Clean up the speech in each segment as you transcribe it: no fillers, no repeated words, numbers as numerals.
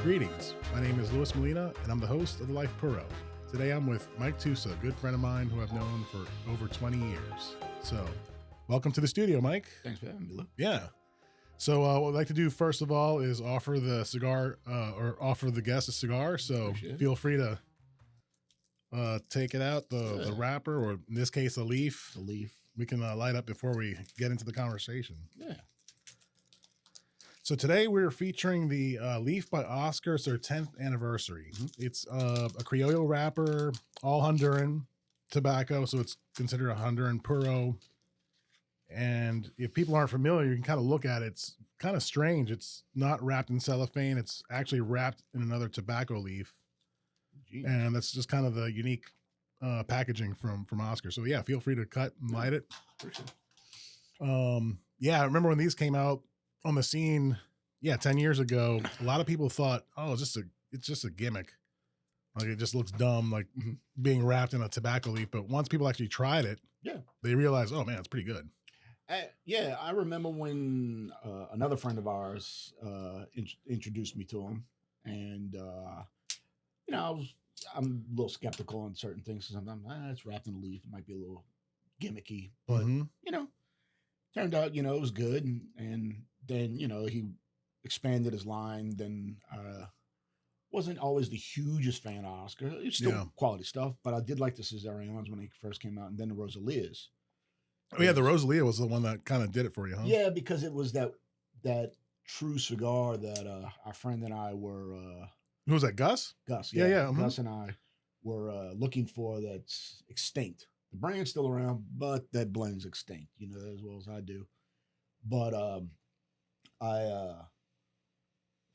Greetings, my name is Luis Molina, and I'm the host of the Life Puro. Today I'm with Mike Tusa, a good friend of mine who I've known for over 20 years. So, welcome to the studio, Mike. Thanks for having me, Lou. Yeah. So, what I'd like to do first of all is offer the cigar, or offer the guest a cigar. So, feel free to take it out, the wrapper, or in this case, a leaf. The leaf. We can light up before we get into the conversation. Yeah. So today we're featuring the Leaf by Oscar. It's their 10th anniversary. Mm-hmm. It's a Criollo wrapper, all Honduran tobacco, so it's considered a Honduran Puro. And if people aren't familiar, you can kind of look at it. It's kind of strange. It's not wrapped in cellophane. It's actually wrapped in another tobacco leaf. Jeez. And that's just kind of the unique packaging from Oscar. So yeah, feel free to cut and light it. Yeah, I remember when these came out on the scene, 10 years ago, a lot of people thought, oh, it's just a gimmick. Like it just looks dumb, like being wrapped in a tobacco leaf. But once people actually tried it, they realized, oh man, it's pretty good. I remember when another friend of ours introduced me to him, and I'm a little skeptical on certain things. Sometimes it's wrapped in a leaf; it might be a little gimmicky, but turned out it was good, and then he expanded his line. Then wasn't always the hugest fan of Oscar. It's still quality stuff, but I did like the Cesarions when they first came out, and then the Rosalias. Oh yeah, the Rosalia was the one that kind of did it for you, huh? Yeah, because it was that true cigar that our friend and I were. Who was that, Gus? Gus, yeah. Mm-hmm. Gus and I were looking for that's extinct. The brand's still around, but that blend's extinct, as well as I do. But I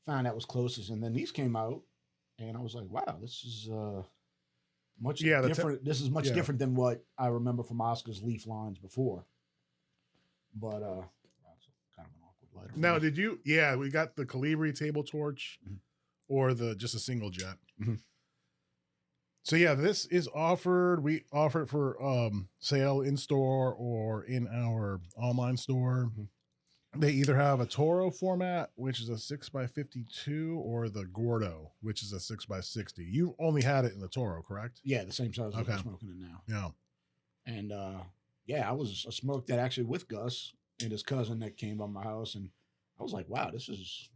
found that was closest, and then these came out, and I was like, "Wow, this is much different. This is much different than what I remember from Oscar's leaf lines before." But that's kind of an awkward lighter. Now, did you? Yeah, we got the Colibri table torch, or just a single jet. Mm-hmm. So yeah, this is offered. We offer it for sale in store or in our online store. Mm-hmm. They either have a Toro format, which is a 6x52, or the Gordo, which is a 6x60. You only had it in the Toro, correct? Yeah, the same size as I'm smoking it now. Yeah. And I smoked that actually with Gus and his cousin that came by my house, and I was like, wow, it's.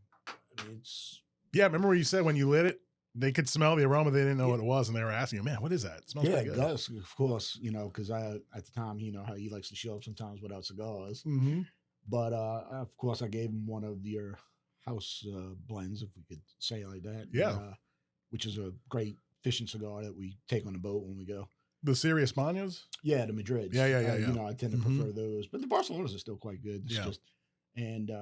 Yeah, remember what you said when you lit it? They could smell the aroma. They didn't know what it was, and they were asking, man, what is that? It smells pretty good. Gus, of course, because at the time, how he likes to show up sometimes without cigars. Mm-hmm. But, of course, I gave him one of your house blends, if we could say it like that. Yeah. Which is a great fishing cigar that we take on the boat when we go. The Sirius Mañas? Yeah, the Madrids. Yeah. I tend to prefer those. But the Barcelonas are still quite good. And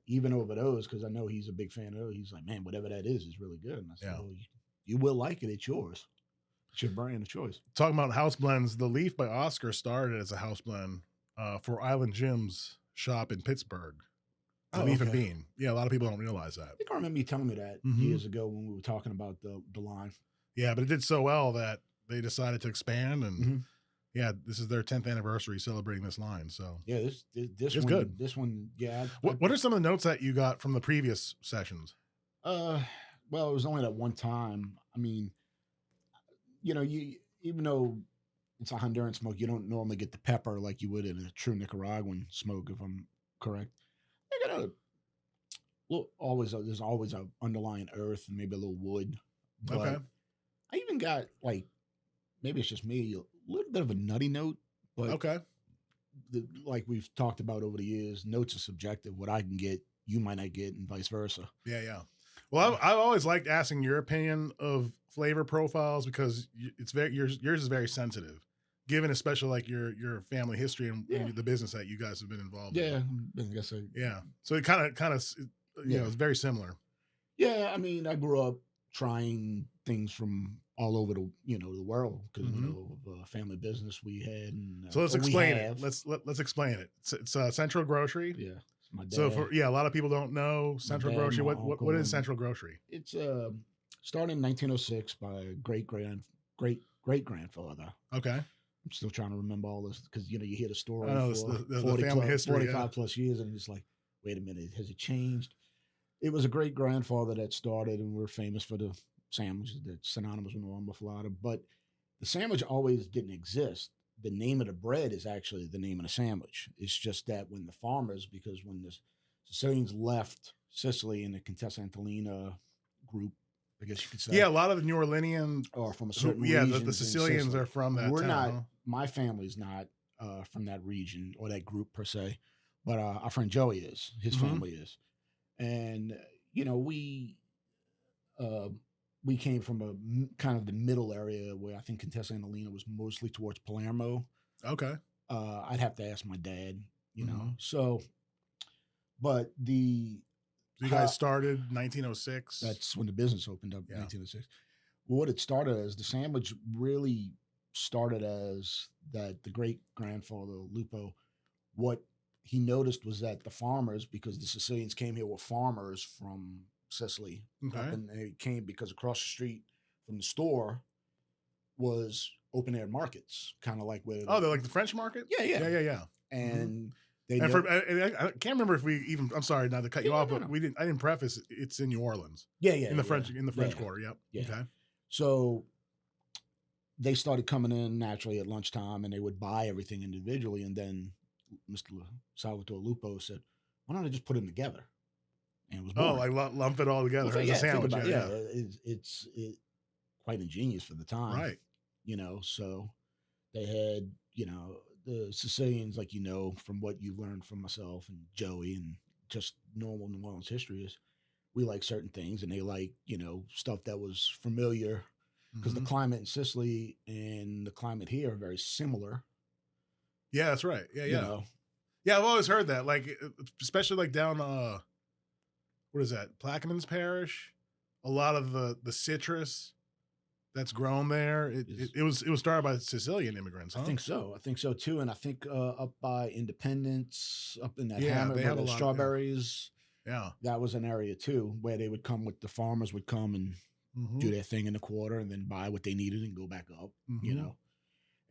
even over those, because I know he's a big fan of those, he's like, man, whatever that is really good. And I said, well, you will like it. It's yours. It's your brand of choice. Talking about house blends, the Leaf by Oscar started as a house blend for Island Jim's shop in Pittsburgh. The Leaf and Bean. Yeah, a lot of people don't realize that. I think I remember you telling me that years ago when we were talking about the line. Yeah, but it did so well that they decided to expand, and this is their 10th anniversary celebrating this line. So this is one, good. This one, What are some of the notes that you got from the previous sessions? Well, it was only that one time. I mean, you even though it's a Honduran smoke, you don't normally get the pepper like you would in a true Nicaraguan smoke, if I'm correct. I got there's always a underlying earth and maybe a little wood. But I even got maybe it's just me, a little bit of a nutty note. But like we've talked about over the years, notes are subjective. What I can get, you might not get, and vice versa. Yeah. Well, I've always liked asking your opinion of flavor profiles because yours is very sensitive, given especially like your family history and the business that you guys have been involved in. I guess so. Yeah. So it kind of it's very similar. Yeah, I mean, I grew up trying things from all over the world because of family business we had. And, so let's explain it. Let's explain it. It's Central Grocery. Yeah. My dad. So a lot of people don't know Central Grocery. What is Central Grocery? It's started in 1906 by a great grandfather. Okay. I'm still trying to remember all this because you hear the story. I know the family history, 45 plus years, and it's like, wait a minute, has it changed? it was a great grandfather that started, and we're famous for the sandwiches that's synonymous with New Orleans muffalata. But the sandwich always didn't exist. The name of the bread is actually the name of the sandwich. It's just that when the farmers, because when the Sicilians left Sicily in the Contessa Antonina group, I guess you could say, Yeah, a lot of the New Orleanian, or from a certain yeah, region, the Sicilians are from that We're town. not. Huh? My family's not from that region or that group per se, but our friend Joey is. His family is, and you know uh, we came from a kind of the middle area where I think Contessa Annalena was mostly towards Palermo. Okay. I'd have to ask my dad, you know. So, but the you guys started 1906. That's when the business opened up, 1906. Well, what it started as, the sandwich really started as that the great grandfather Lupo, what he noticed was that the farmers, because the Sicilians came here with farmers from Sicily, and they came because across the street from the store was open air markets, kind of like where they're like the French market. Yeah. And they I can't remember if we even. I'm sorry not to cut you off, but we didn't. I didn't preface. It's in New Orleans. In the French Quarter. Yep. Yeah. Okay. So they started coming in naturally at lunchtime, and they would buy everything individually. And then Mr. Salvatore Lupo said, "Why don't I just put them together?" And it was born. Like lump it all together as a sandwich. It's quite ingenious for the time, right? You know, so they had, you know, the Sicilians, like, you know, from what you've learned from myself and Joey and just normal New Orleans history, is we like certain things, and they like, you know, stuff that was familiar, because the climate in Sicily and the climate here are very similar. Yeah, that's right. Yeah. You know? Yeah, I've always heard that, like, especially like down what is that, Plaquemines Parish? A lot of the citrus that's grown there, it was started by Sicilian immigrants, huh? I think so too. And I think up by Independence, up in that hammer, they have a lot, strawberries. Yeah, that was an area too where they would come with the farmers would come and do their thing in the quarter and then buy what they needed and go back up. You know,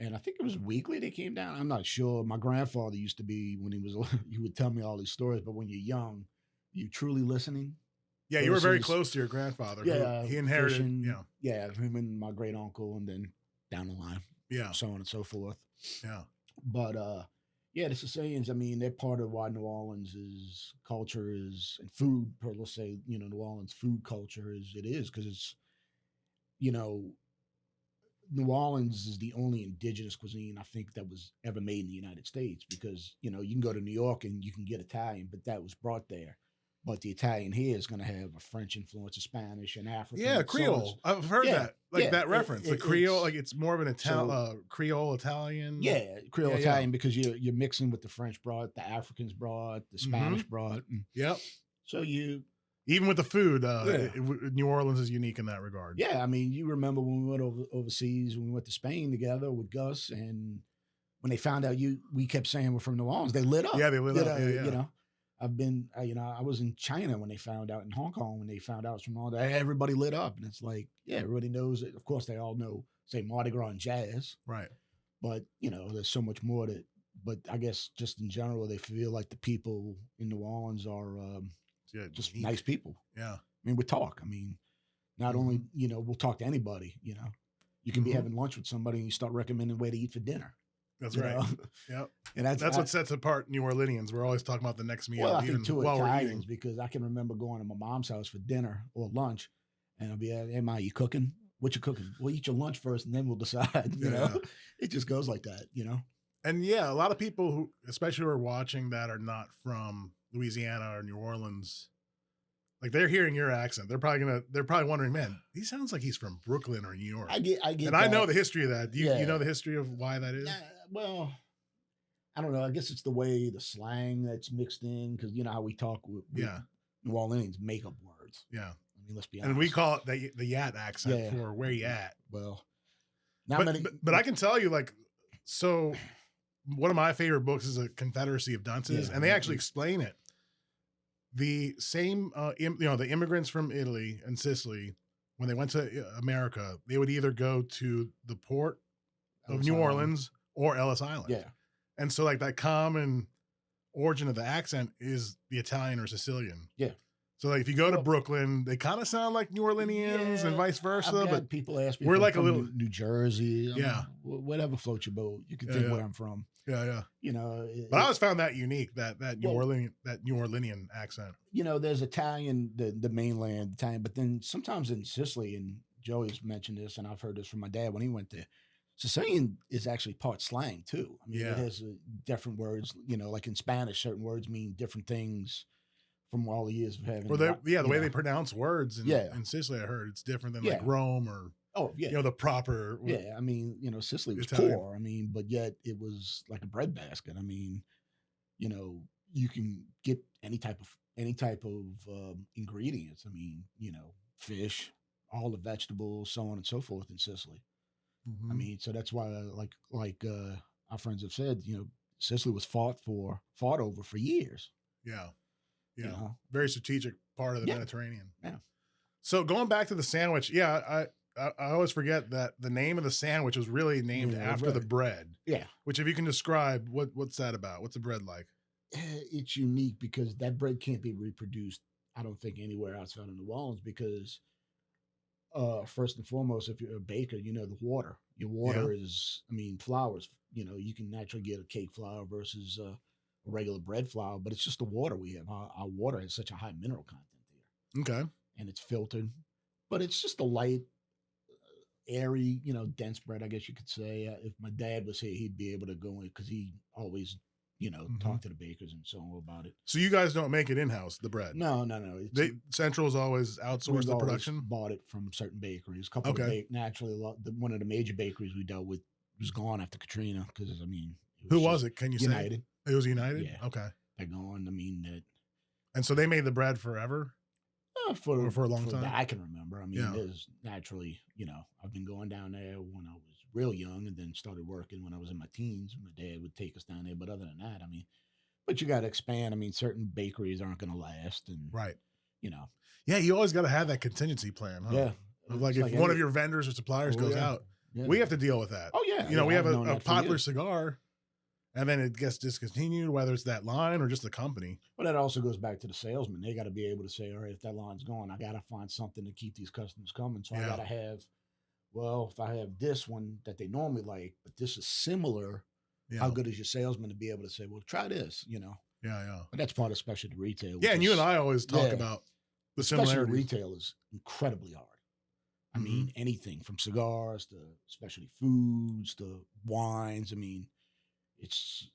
and I think it was weekly they came down. I'm not sure. My grandfather used to be, when he would tell me all these stories. But when you're young, you truly listening. Yeah, you were very close to your grandfather. Yeah, he inherited. Fishing, him and my great uncle, and then down the line, so on and so forth. Yeah, but the Sicilians, I mean, they're part of why New Orleans' culture is, and food, let's say, you know, New Orleans food culture is because it's, you know, New Orleans is the only indigenous cuisine I think that was ever made in the United States, because, you know, you can go to New York and you can get Italian, but that was brought there. But the Italian here is going to have a French influence, a Spanish, and African. Yeah, Creole. I've heard that, that reference. The Creole, like it's more of an Creole Italian. Yeah, Creole Italian, because you're mixing with the French brought, the Africans brought, the Spanish brought. Yep. So even with the food, New Orleans is unique in that regard. Yeah, I mean, you remember when we went overseas, when we went to Spain together with Gus, and when they found out we kept saying we're from New Orleans, they lit up. Yeah, they lit up. You know. I've been, I was in China when they found out, in Hong Kong when they found out it's from New Orleans. Everybody lit up, and it's like, everybody knows it. Of course, they all know, say, Mardi Gras and jazz, right? But you know, there's so much more to. But I guess just in general, they feel like the people in New Orleans are just nice people. Yeah, I mean, we talk. I mean, not only, you know, we'll talk to anybody. You know, you can be having lunch with somebody and you start recommending where to eat for dinner. That's right. Yep. And that's what sets apart New Orleanians. We're always talking about the next meal. Well, I think too, Italians, because I can remember going to my mom's house for dinner or lunch, and I'll be like, "Hey, Ma, you cooking? What you cooking? We'll eat your lunch first, and then we'll decide." You know, it just goes like that. You know. And a lot of people who, especially who are watching, that are not from Louisiana or New Orleans, like, they're hearing your accent. They're probably wondering, man, he sounds like he's from Brooklyn or New York. I get. And that. I know the history of that. Do you know the history of why that is? Well, I don't know. I guess it's the way the slang that's mixed in, because you know how we talk with New Orleans make up words. Yeah. I mean, let's be honest. And we call it the Yat accent for where you at. Well, but I can tell you, like, so one of my favorite books is A Confederacy of Dunces, and they actually explain it. The same, the immigrants from Italy and Sicily, when they went to America, they would either go to the port of New Orleans or Ellis Island. Yeah. And so, like, that common origin of the accent is the Italian or Sicilian. Yeah. So like if you go to Well, Brooklyn, they kind of sound like New Orleanians and vice I've versa, got but people ask me we're if I'm like a from little, New Jersey. yeah, Whatever floats your boat. You can yeah, think yeah, where I'm from. yeah, yeah. You know, But I always found that unique, that well, New Orleanian accent. you know, there's Italian, the mainland Italian, but then sometimes in Sicily, and Joey's mentioned this, and I've heard this from my dad when he went there. Sicilian is actually part slang too. I mean, it Yeah. has different words. You know, like in Spanish, certain words mean different things from all the years of having. Or the you way know. they pronounce words Yeah. in Sicily, I heard it's different than Yeah. like Rome or Oh yeah. you know the proper. Yeah, I mean, you know, Sicily was Italian. poor. I mean, but yet it was like a breadbasket. I mean, you know, you can get any type of ingredients. I mean, you know, fish, all the vegetables, so on and so forth in Sicily. I Mhm. mean, so that's why, like our friends have said, you know, Sicily was fought over for years. Yeah, You yeah, know, very strategic part of the Yeah. Mediterranean. Yeah. So going back to the sandwich, yeah, I always forget that the name of the sandwich was really named Yeah, after the right. bread. Yeah, Which, if you can describe, what's that about? What's the bread like? it's unique because that bread can't be reproduced. I don't think anywhere outside of New Orleans because first and foremost, if you're a baker, you know the water. Your water is, I mean, flours. You know, you can naturally get a cake flour versus a regular bread flour, but it's just the water we have. Our water has such a high mineral content here, Okay. and it's filtered, but it's just a light, airy, you know, dense bread, I guess you could say. If my dad was here, he'd be able to go in because he always, you know, Mhm. talk to the bakers and so on about it. So you guys don't make it in house, the bread? No. Central's always outsourced We've the always production. bought it from certain bakeries. A couple Okay. of naturally, one of the major bakeries we dealt with was gone after Katrina because I mean, Who was just it? Can you United. say? It was United. Yeah. Okay. They're gone. I mean that And so they made the bread forever. for a long time? that I can remember. I mean, Yeah. there's naturally, you know, I've been going down there when I was real young, and then started working when I was in my teens. My dad would take us down there, but other than that, I mean, but you got to expand. I mean, certain bakeries aren't going to last, and Right. you know, Yeah, you always got to have that contingency plan, huh? yeah. Like It's if one of any- your vendors or suppliers Oh, goes yeah. out, Yeah. we have to deal with that. Oh yeah, You know, we I've have known a that for popular years. cigar, and then it gets discontinued, whether it's that line or just the company. But that also goes back to the salesman. They got to be able to say, all right, if that line's gone, I got to find something to keep these customers coming. So I Yeah. got to have, well, if I have this one that they normally like, but this is similar, Yeah. how good is your salesman to be able to say, well, try this, you know? Yeah, yeah. But that's part of specialty retail. Yeah, and you and I always talk yeah. about the Specialty similarities. retail is incredibly hard. I Mhm. mean, anything from cigars to specialty foods to wines. I mean, it's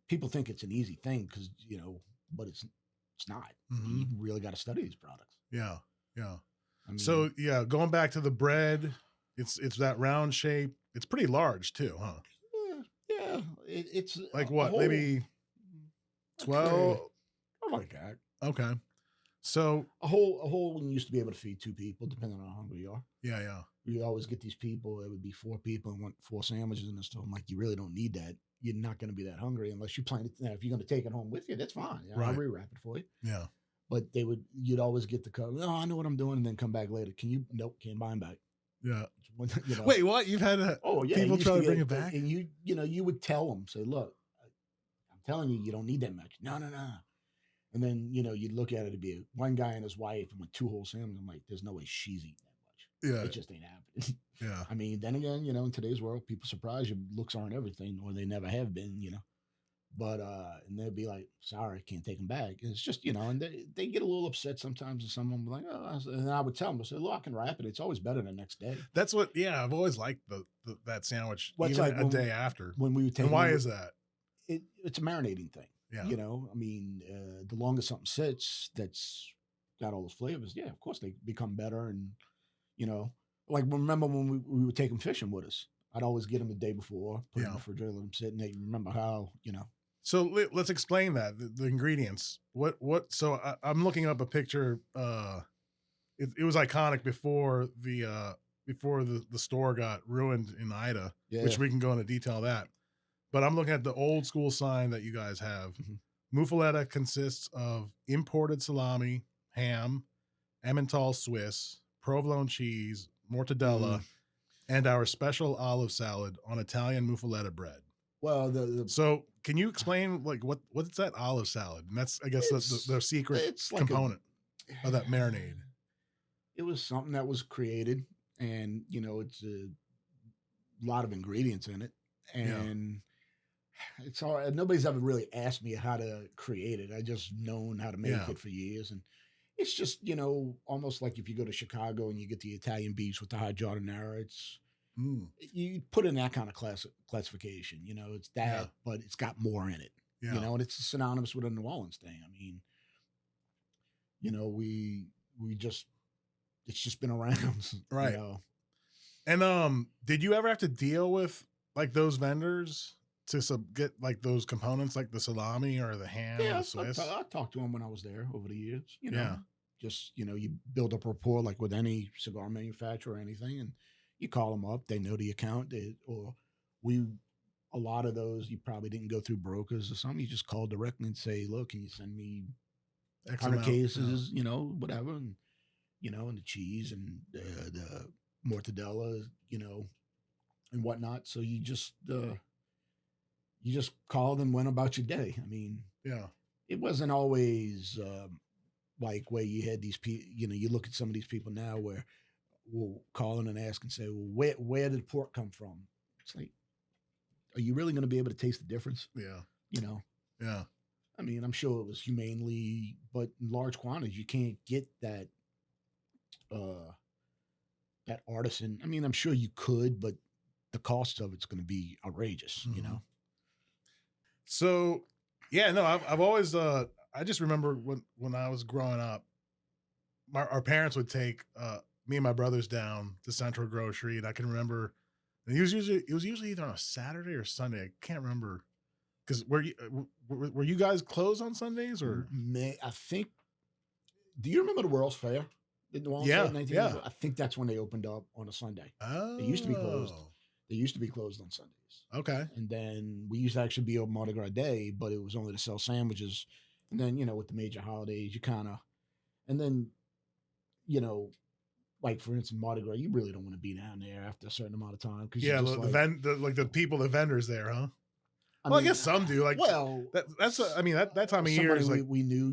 people think it's an easy thing because you know, but it's not. Mhm. You really got to study these products. Yeah, yeah. I mean, So yeah, going back to the bread, it's that round shape. It's pretty large too, huh? yeah, it's Like a what? whole- Maybe 12. I like that. Okay. So A whole one used to be able to feed two people, depending on how hungry you are. yeah. You always get these people. It would be four people and want 4 sandwiches in the store. I'm like, you really don't need that. You're not going to be that hungry unless you plan it. Now, if you're going to take it home with you, that's fine. I'll Right. rewrap it for you. Yeah. But you'd always get the cover. Oh, I know what I'm doing, and then come back later. Can you? Nope, can't buy them back. Yeah. You know? Wait, what? You've had a Oh yeah, people you used try to get- bring it back? and you know, you would tell them, say, look, I'm telling you, you don't need that much. No. And then you know, you'd look at it, it'd be one guy and his wife, and with 2 whole sandwiches. I'm like, there's no way she's eating that much. Yeah. It just ain't happening. Yeah. I mean, then again, you know, in today's world, people surprise you. Looks aren't everything, or they never have been, you know. But and they'd be like, sorry, can't take them back. And it's just, you know, and they get a little upset sometimes, and someone would be like, oh, and I would tell them, I say, look, I can wrap it. It's always better the next day. That's what. Yeah, I've always liked that sandwich. What's even like a when- day after. When we would take And why them, is that? it's a marinating thing. Yeah. You know, I mean, the longer something sits, that's got all those flavors. Yeah, of course they become better. And, you know, like remember when we would take them fishing with us? I'd always get them the day before, put them in Yeah. the refrigerator, let them sit, and they remember how, you know. So let's explain that the ingredients. What? So I'm looking up a picture. It was iconic before the store got ruined in Ida, Yeah. which we can go into detail of that. But I'm looking at the old school sign that you guys have. Mhm. Muffaletta consists of imported salami, ham, Emmental Swiss, provolone cheese, mortadella, and our special olive salad on Italian muffaletta bread. Well, the So can you explain like what's that olive salad? And that's I guess It's- the secret it's like component. of that marinade? It was something that was created, and it's a lot of ingredients in it, Yeah. and it's all. Nobody's ever really asked me how to create it. I just known how to make Yeah. it for years, and it's just almost like if you go to Chicago and you get the Italian beefs with the high giardiniera. It's Mm. you put in that kind of classification. It's Yeah. that, but it's got more in it. Yeah. And it's synonymous with a New Orleans thing. I mean, we just it's just been around, Right. And did you ever have to deal with like those vendors to get like those components, like the salami or the ham or Yeah, the Swiss? I talked to him when I was there over the years. Yeah. Just you build up rapport like with any cigar manufacturer or anything, and you call them up. They know the account, or we. A lot of those you probably didn't go through brokers or something. You just call directly and say, "Look, can you send me X 100 amount, cases? Whatever, and and the cheese and the mortadella, and whatnot." So you just called and went about your day. I mean, Yeah. it wasn't always like where you had these people. You look at some of these people now where we'll call in and ask and say, "Well, where did pork come from?" It's like, are you really going to be able to taste the difference? Yeah. Yeah. I mean, I'm sure it was humanely, but in large quantities, you can't get that that artisan. I mean, I'm sure you could, but the cost of it's going to be outrageous. Mhm. So, yeah, no, I've always I just remember when I was growing up, our parents would take me and my brothers down to Central Grocery, and I can remember, and it was usually either on a Saturday or Sunday. I can't remember because were you guys closed on Sundays or? I think. Do you remember the World's Fair? In New Orleans Fair in 1984? I think that's when they opened up on a Sunday. Oh, They used to be closed. They used to be closed on Sundays. Okay. And then we used to actually be open Mardi Gras Day, but it was only to sell sandwiches. And then, with the major holidays, you kind of, and then, like for instance, Mardi Gras, you really don't want to be down there after a certain amount of time. Yeah, the people, the vendors there, huh? I guess some do. Like, well, that time of year is like we knew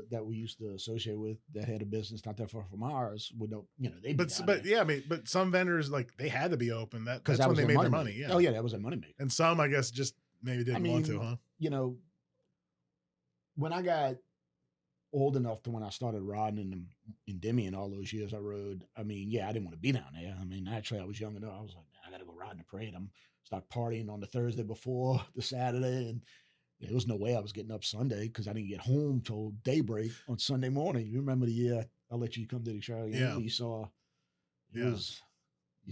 that we used to associate with that had a business not that far from ours. Would know, they. But yeah, I mean, but some vendors like they had to be open. That's when they made their money. Yeah. Oh yeah, that was a money maker. And some, I guess, just maybe didn't want to, huh? When I got old enough to when I started riding in Endymion all those years I rode, I mean, yeah, I didn't want to be down there. I mean, actually, I was young enough. I was like, man, I got to go ride in the parade. I'm start partying on the Thursday before the Saturday, and there was no way I was getting up Sunday because I didn't get home till daybreak on Sunday morning. You remember the year I let you come to the show? Yeah. You saw. It was.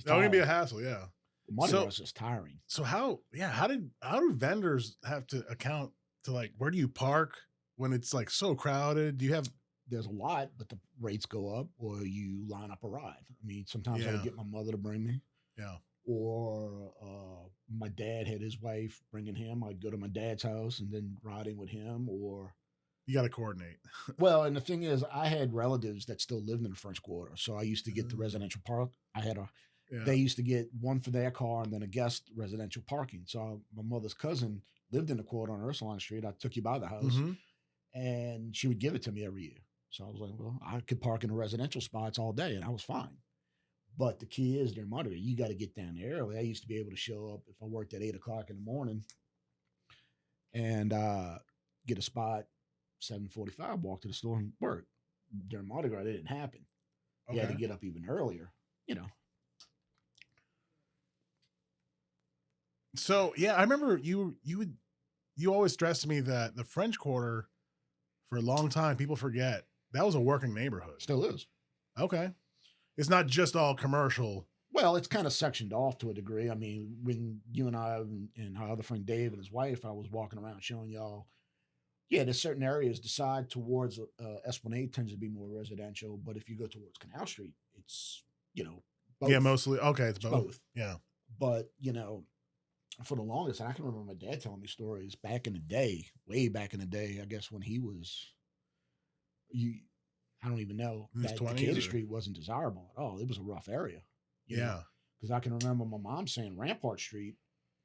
That would be a hassle. Yeah. Money was just tiring. So how do vendors have to account to like where do you park when it's like so crowded? Do you have? There's a lot, but the rates go up, or you line up a ride. I mean, sometimes I would get my mother to bring me. Yeah. Or my dad had his wife bringing him. I'd go to my dad's house and then riding with him. Or you got to coordinate. Well, and the thing is, I had relatives that still lived in the French Quarter, so I used to get the residential park. I had They used to get one for their car and then a guest residential parking. So my mother's cousin lived in the quarter on Ursuline Street. I took you by the house, and she would give it to me every year. So I was like, well, I could park in the residential spots all day, and I was fine. But the key is during Monday, you got to get down there early. I used to be able to show up if I worked at 8 o'clock in the morning and get a spot 7:45, walk to the store and work. During Mardi Gras, it didn't happen. Okay. You had to get up even earlier, So yeah, I remember you always stressed to me that the French Quarter, for a long time, people forget that was a working neighborhood. Still is. Okay. It's not just all commercial. Well, it's kind of sectioned off to a degree. I mean, when you and I and our other friend Dave and his wife, I was walking around showing y'all, there's certain areas. The side towards Esplanade tends to be more residential, but if you go towards Canal Street, it's, both. Yeah, mostly. Okay, it's both. Yeah. But, for the longest, and I can remember my dad telling me stories back in the day, way back in the day, I guess when he was, I don't even know, that Decatur Street wasn't desirable at all. It was a rough area. Yeah. Because I can remember my mom saying Rampart Street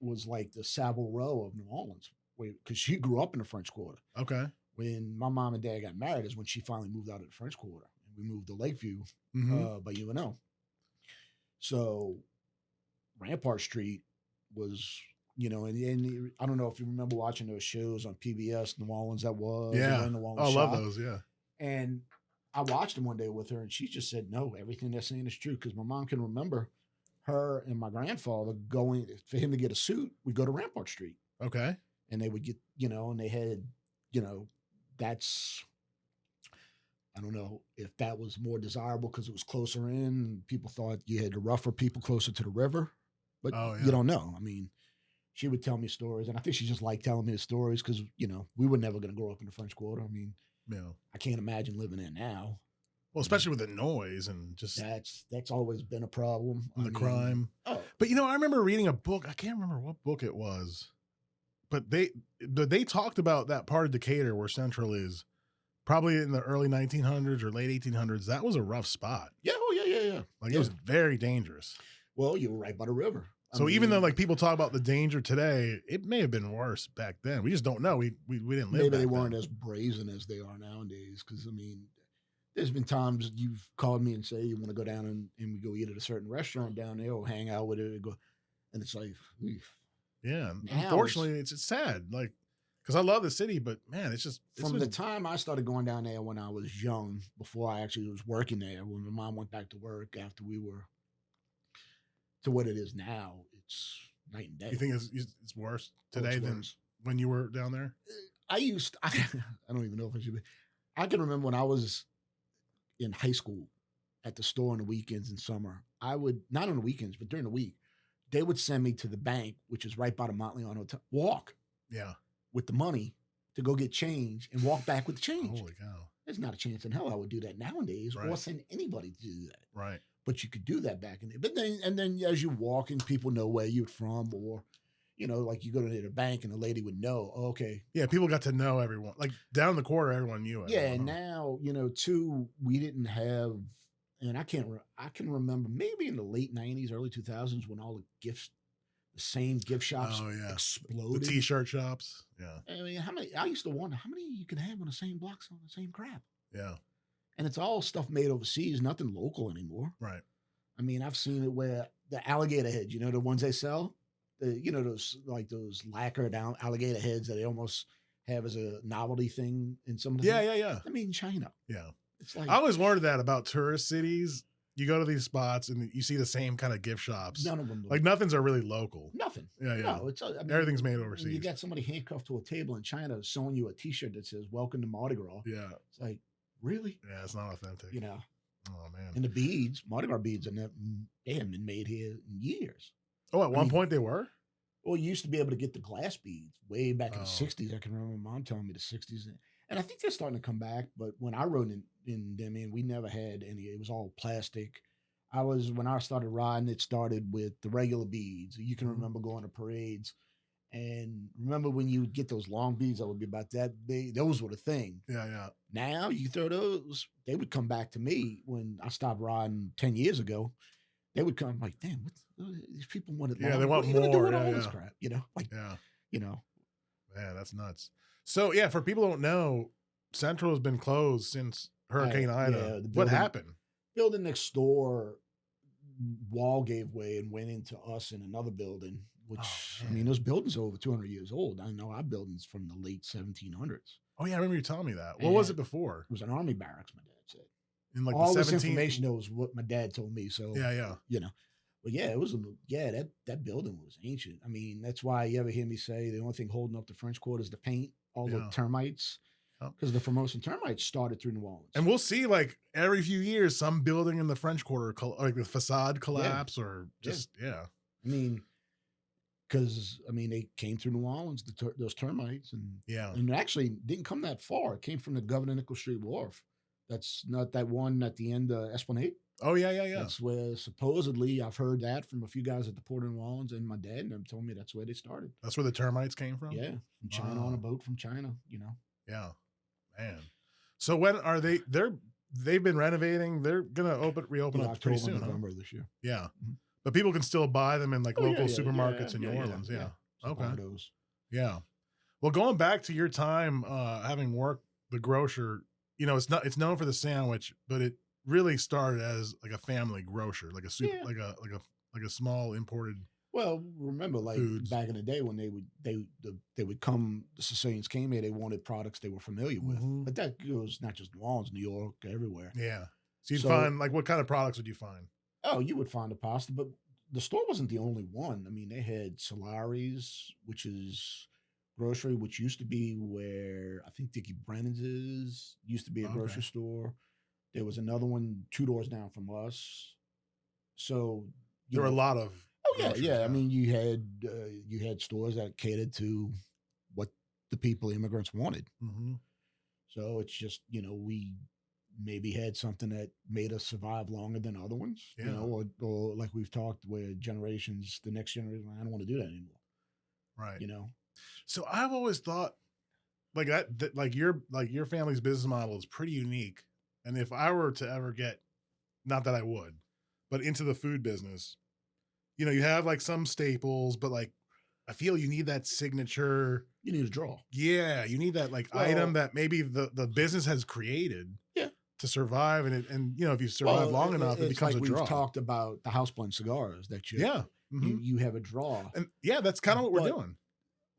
was like the Savile Row of New Orleans, because she grew up in the French Quarter. Okay. When my mom and dad got married is when she finally moved out of the French Quarter. we moved to Lakeview Mhm. by UNO. So Rampart Street was, and I don't know if you remember watching those shows on PBS, New Orleans, that was, or Yeah. when New Orleans Oh, I love shot. those. Yeah. And I watched them one day with her, and she just said, no, everything they're saying is true. Because my mom can remember her and my grandfather going, for him to get a suit, we'd go to Rampart Street. Okay. And they would get, and they had, that's, I don't know if that was more desirable because it was closer in. People thought you had the rougher people closer to the river, but you don't know. I mean, she would tell me stories, and I think she just liked telling me the stories because, we were never going to grow up in the French Quarter. I mean, I can't imagine living there now. Well, especially with the noise and just that's always been a problem. The crime. Oh, but I remember reading a book. I can't remember what book it was, but they talked about that part of Decatur where Central is, probably in the early 1900s or late 1800s. That was a rough spot. Yeah. Oh, yeah. It was very dangerous. Well, you were right by the river. So even though people talk about the danger today, it may have been worse back then. We just don't know. We didn't live. Maybe they weren't as brazen as they are nowadays. Because there's been times you've called me and say you want to go down and we go eat at a certain restaurant down there or hang out with it and it's like, yeah. Unfortunately, it's sad. Because I love the city, but man, from the time I started going down there when I was young, before I actually was working there, when my mom went back to work after we were to what it is now, it's night and day. You think it's worse today than when you were down there? I don't even know if I should be. I can remember when I was in high school at the store on the weekends in summer. I would, not on the weekends, but during the week, they would send me to the bank, which is right by the Montleone Hotel, walk. Yeah. With the money to go get change and walk back with the change. Holy cow. There's not a chance in hell I would do that nowadays or send anybody to do that. Right. But you could do that back in there. But then as you walk and people know where you're from or, like you go to the bank and the lady would know, okay. Yeah, people got to know everyone. Like down the quarter, everyone knew it. Yeah, and now, too, we didn't have, and I can remember maybe in the late 90s, early 2000s when all the gifts, the same gift shops exploded. The t-shirt shops. Yeah. I mean, I used to wonder how many you can have on the same blocks on the same crap. Yeah. And it's all stuff made overseas, nothing local anymore. Right. I mean, I've seen it where the alligator heads, the ones they sell, those lacquered down alligator heads that they almost have as a novelty thing in some of the things. Yeah. I mean, China. Yeah. It's like, I always wondered that about tourist cities. You go to these spots and you see the same kind of gift shops. None of them. Nothing's are really local. Nothing. Yeah. No, everything's made overseas. You got somebody handcuffed to a table in China showing you a T-shirt that says "Welcome to Mardi Gras." Yeah. It's like, really? Yeah, it's not authentic. Oh man. And the beads, Mardi Gras beads, they haven't been made here in years. Oh, at one point they were. Well, you used to be able to get the glass beads way back in the 60s. I can remember Mom telling me the 60s. And I think they're starting to come back. But when I rode in them, we never had any. It was all plastic. When I started riding, it started with the regular beads. You can remember going to parades. And remember when you would get those long beads that would be about that big? Those were the thing. Yeah. Now you throw those, they would come back to me when I stopped riding 10 years ago. They would come like, damn, these people want it long. Yeah, they want what are you more. Doing all this crap, Man, that's nuts. So yeah, for people who don't know, Central has been closed since Hurricane Ida. What happened? Building next door wall gave way and went into us in another building, which those buildings are over 200 years old. I know our building's from the late 1700s. Oh yeah, I remember you telling me that. What was it before? It was an army barracks, my dad said. In like all this information was what my dad told me. So yeah. But yeah, it was that building was ancient. I mean, that's why you ever hear me say the only thing holding up the French Quarter is the paint, all the termites. Because the Formosan termites started through New Orleans. And we'll see, like, every few years, some building in the French Quarter, like the facade collapse or just, I mean, because, they came through New Orleans, those termites. And actually didn't come that far. It came from the Governor Nichols Street Wharf. That's not that one at the end of Esplanade. Oh, yeah. That's where supposedly I've heard that from a few guys at the Port of New Orleans, and my dad and them told me that's where they started. That's where the termites came from? Yeah, from China on a boat from China, Yeah. Man. So when are they've been renovating. They're going to reopen up pretty soon. November this year. Yeah. Mm-hmm. But people can still buy them in like local supermarkets in New Orleans. Yeah. Okay. Yeah. Well, going back to your time, having worked the grocer, it's known for the sandwich, but really started as like a family grocer, like a super, Yeah. like a small imported Well, remember, like foods. back in the day when they would come, the Sicilians came here. They wanted products they were familiar with, Hmm. but that goes not just New Orleans, New York, everywhere. Yeah. So you'd So, find like what kind of products would you find? oh, you would find the pasta, but the store wasn't the only one. I mean, they had Solari's, which is grocery, which used to be where I think Dickie Brennan's is. Used to be a Okay. grocery store. There was another one 2 doors down from us. So, you There were a know, lot of oh yeah, grocers. yeah. I Yeah. mean, you had stores that catered to what the people, immigrants wanted. Hmm. So it's just, we maybe had something that made us survive longer than other ones, Yeah. or like we've talked where generations, the next generation, I don't want to do that anymore, Right. you know? So I've always thought like that like your family's business model is pretty unique. And if I were to ever get, not that I would, but into the food business, you have like some staples, but like I feel you need that signature. You need a draw. Yeah, you need that like item Well, that maybe the business has created yeah. to survive, and if you survive Well, long enough, it it's becomes like a we've draw. talked about the house blend cigars that Yeah. Hmm. you have a draw. And yeah, that's kind of what we're But doing.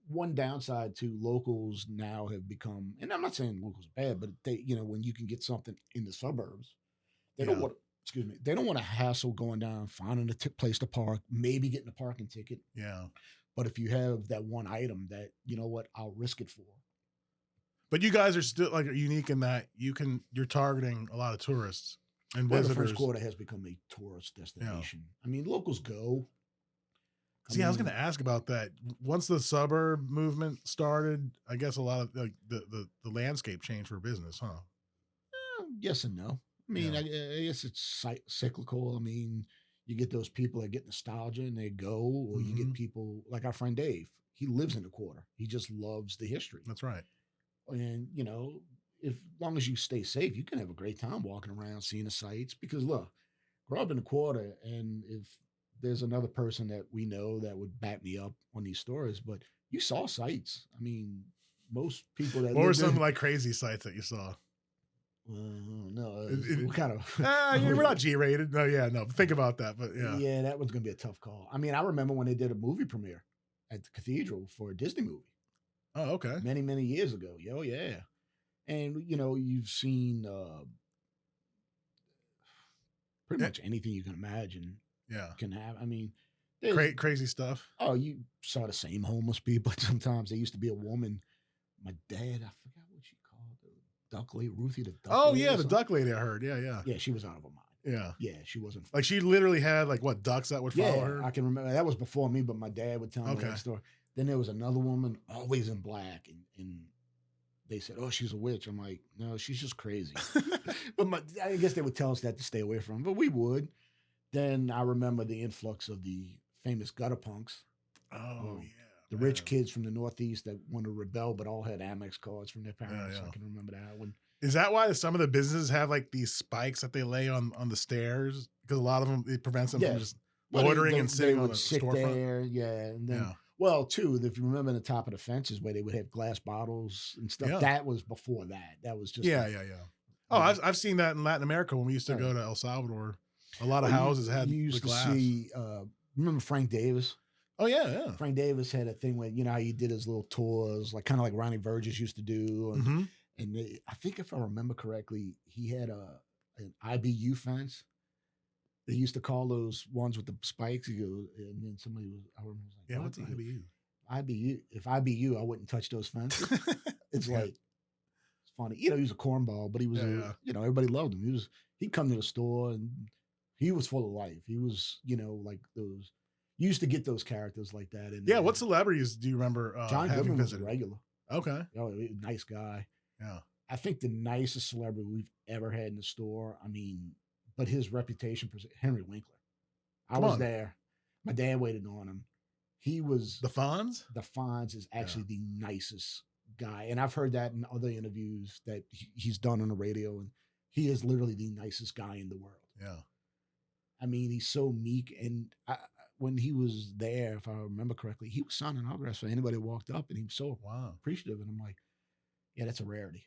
one downside to locals now have become, and I'm not saying locals are bad, but when you can get something in the suburbs, they don't Yeah. want, excuse me, they don't want to hassle going down, finding a place to park, maybe getting a parking ticket. Yeah. But if you have that one item that, I'll risk it for. But you guys are still like unique in that you're targeting a lot of tourists and Well, the visitors. French Quarter has become a tourist Yeah. destination. I mean, locals go. See, I was going to ask about that. Once the suburb movement started, I guess a lot of like the landscape changed for business, huh? Yes and no. I mean, Yeah. I guess it's cyclical. I mean, you get those people that get nostalgia and they go, or you get Hmm. people like our friend Dave. He lives in the quarter. He just loves the history. That's right. And, if long as you stay safe, you can have a great time walking around, seeing the sights. Because look, grow up in the quarter, and if there's another person that we know that would back me up on these stories, but you saw sights. I mean, most people that What were lived some in, like crazy sites that you saw? no, what kind of, We're not G-rated. No, yeah, no. Think about that, but yeah. yeah, that was gonna be a tough call. I mean, I remember when they did a movie premiere at the cathedral for a Disney movie Oh, okay. many, many years ago. Oh yeah, and you've seen pretty Yeah. much anything you can imagine Yeah. can have. I mean, there's, Crazy stuff. oh, you saw the same homeless people. Sometimes there used to be a woman. My dad, I forgot what she called her, Duck Lady, Ruthie the Duck Oh Lady yeah, or the something. duck lady I heard. Yeah, yeah. Yeah, she was out of her mind. Yeah. Yeah, she wasn't. Like she literally had like what ducks that would follow Yeah, her. I can remember that was before me, but my dad would tell me Okay. that story. Then there was another woman, always in black, and they said, "Oh, she's a witch." I'm like, "No, she's just crazy." But I guess they would tell us that to stay away from, but we would. Then I remember the influx of the famous gutter punks. Oh yeah. The man. rich kids from the Northeast that wanted to rebel, but all had Amex cards from their parents. Yeah. I can remember that one. Is that why some of the businesses have like these spikes that they lay on the stairs? Because a lot of them, it prevents them from just loitering and sitting on a storefront. There, yeah, and then Yeah. well, too, if you remember the top of the fences where they would have glass bottles and stuff, Yeah. that was before that. That was just Yeah. Oh, I've seen that in Latin America when we used to go to El Salvador. A lot of houses had you used the to glass. see. Remember Frank Davis? Oh yeah. Frank Davis had a thing where how he did his little tours, like kind of like Ronnie Burgess used to do, and, Mm-hmm. I think if I remember correctly, he had an IBU fence. They used to call those ones with the spikes. He goes, and then somebody was, I remember, was like, Yeah. "What?" What's He goes, IBU? IBU. If IBU, I wouldn't touch those fences. It's Yeah. like it's funny. He was a cornball, but he was everybody loved him. He'd come to the store and he was full of life. He was, like those. You used to get those characters like that. Yeah. What celebrities do you remember John having Goodman was a visited? regular. Okay. Nice guy. Yeah. I think the nicest celebrity we've ever had in the store. I mean, but his reputation, Henry Winkler. I was there. My dad waited on him. He was the Fonz. The Fonz is actually the nicest guy, and I've heard that in other interviews that he's done on the radio, and he is literally the nicest guy in the world. Yeah. I mean, he's so meek, and when he was there, if I remember correctly, he was signing autographs for anybody who walked up, and he was so appreciative, and I'm like, yeah, that's a rarity.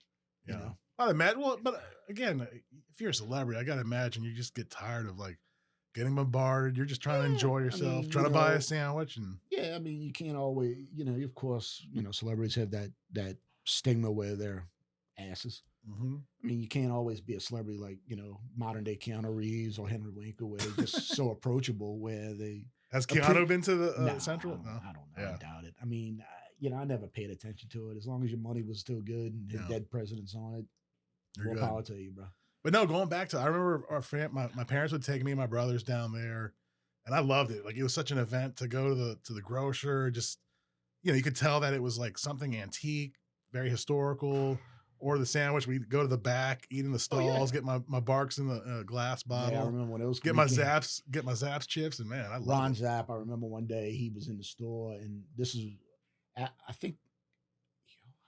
You know, I'd imagine. Well, but again, if you're a celebrity, I gotta imagine you just get tired of like getting bombarded. You're just trying to enjoy yourself, mean, trying to buy a sandwich, and yeah, I mean, you can't always, of course, celebrities have that stigma where they're asses. I mean, you can't always be a celebrity like, modern day Keanu Reeves or Henry Winkler, where they're just so approachable. Where they has Keanu been to the no, Central? I don't know. I doubt it. I mean, I never paid attention to it. As long as your money was still good and had dead presidents on it, You're more good. power to you, bro. But no, going back to, I remember my parents would take me and my brothers down there, and I loved it. Like it was such an event to go to the grocer. Just you could tell that it was like something antique, very historical. Or the sandwich, we go to the back, eat in the stalls, get my barks in the glass bottle. Yeah, I remember when it was get my Zaps chips, and man, I love Ron it. Zapp. I remember one day he was in the store, and this is, I think,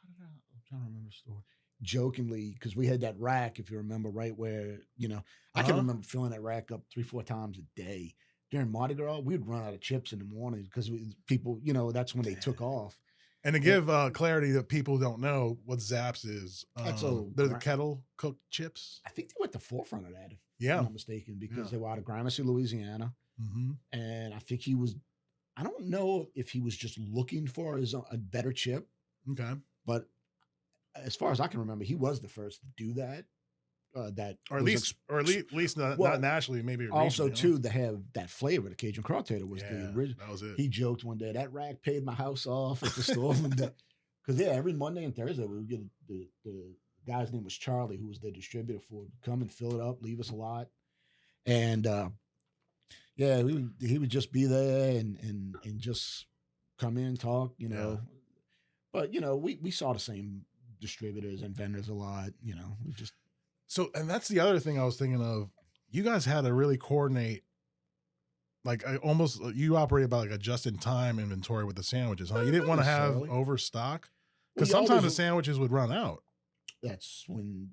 I'm trying to remember the story. Jokingly, because we had that rack, if you remember, right where I can remember filling that rack up 3-4 times a day during Mardi Gras. We'd run out of chips in the morning because people, that's when they took off. And to give clarity that people don't know what Zaps is, they're the kettle cooked chips. I think they were at the forefront of that, if I'm not mistaken, because they were out of Gramercy, Louisiana. And I think I don't know if he was just looking for a better chip. Okay. But as far as I can remember, he was the first to do that. Or at least not nationally, maybe also too to have that flavor. The Cajun Crawtator was the original. That was it. He joked one day that rack paid my house off at the store because every Monday and Thursday we would get the guy's name was Charlie, who was the distributor for it, come and fill it up, leave us a lot, and he would just be there and just come in, talk, but we saw the same distributors and vendors a lot, we just. So, and that's the other thing I was thinking of. You guys had to really coordinate, like you operated about like a just-in-time inventory with the sandwiches, huh? You didn't want to have overstock because sometimes the sandwiches would run out. That's when,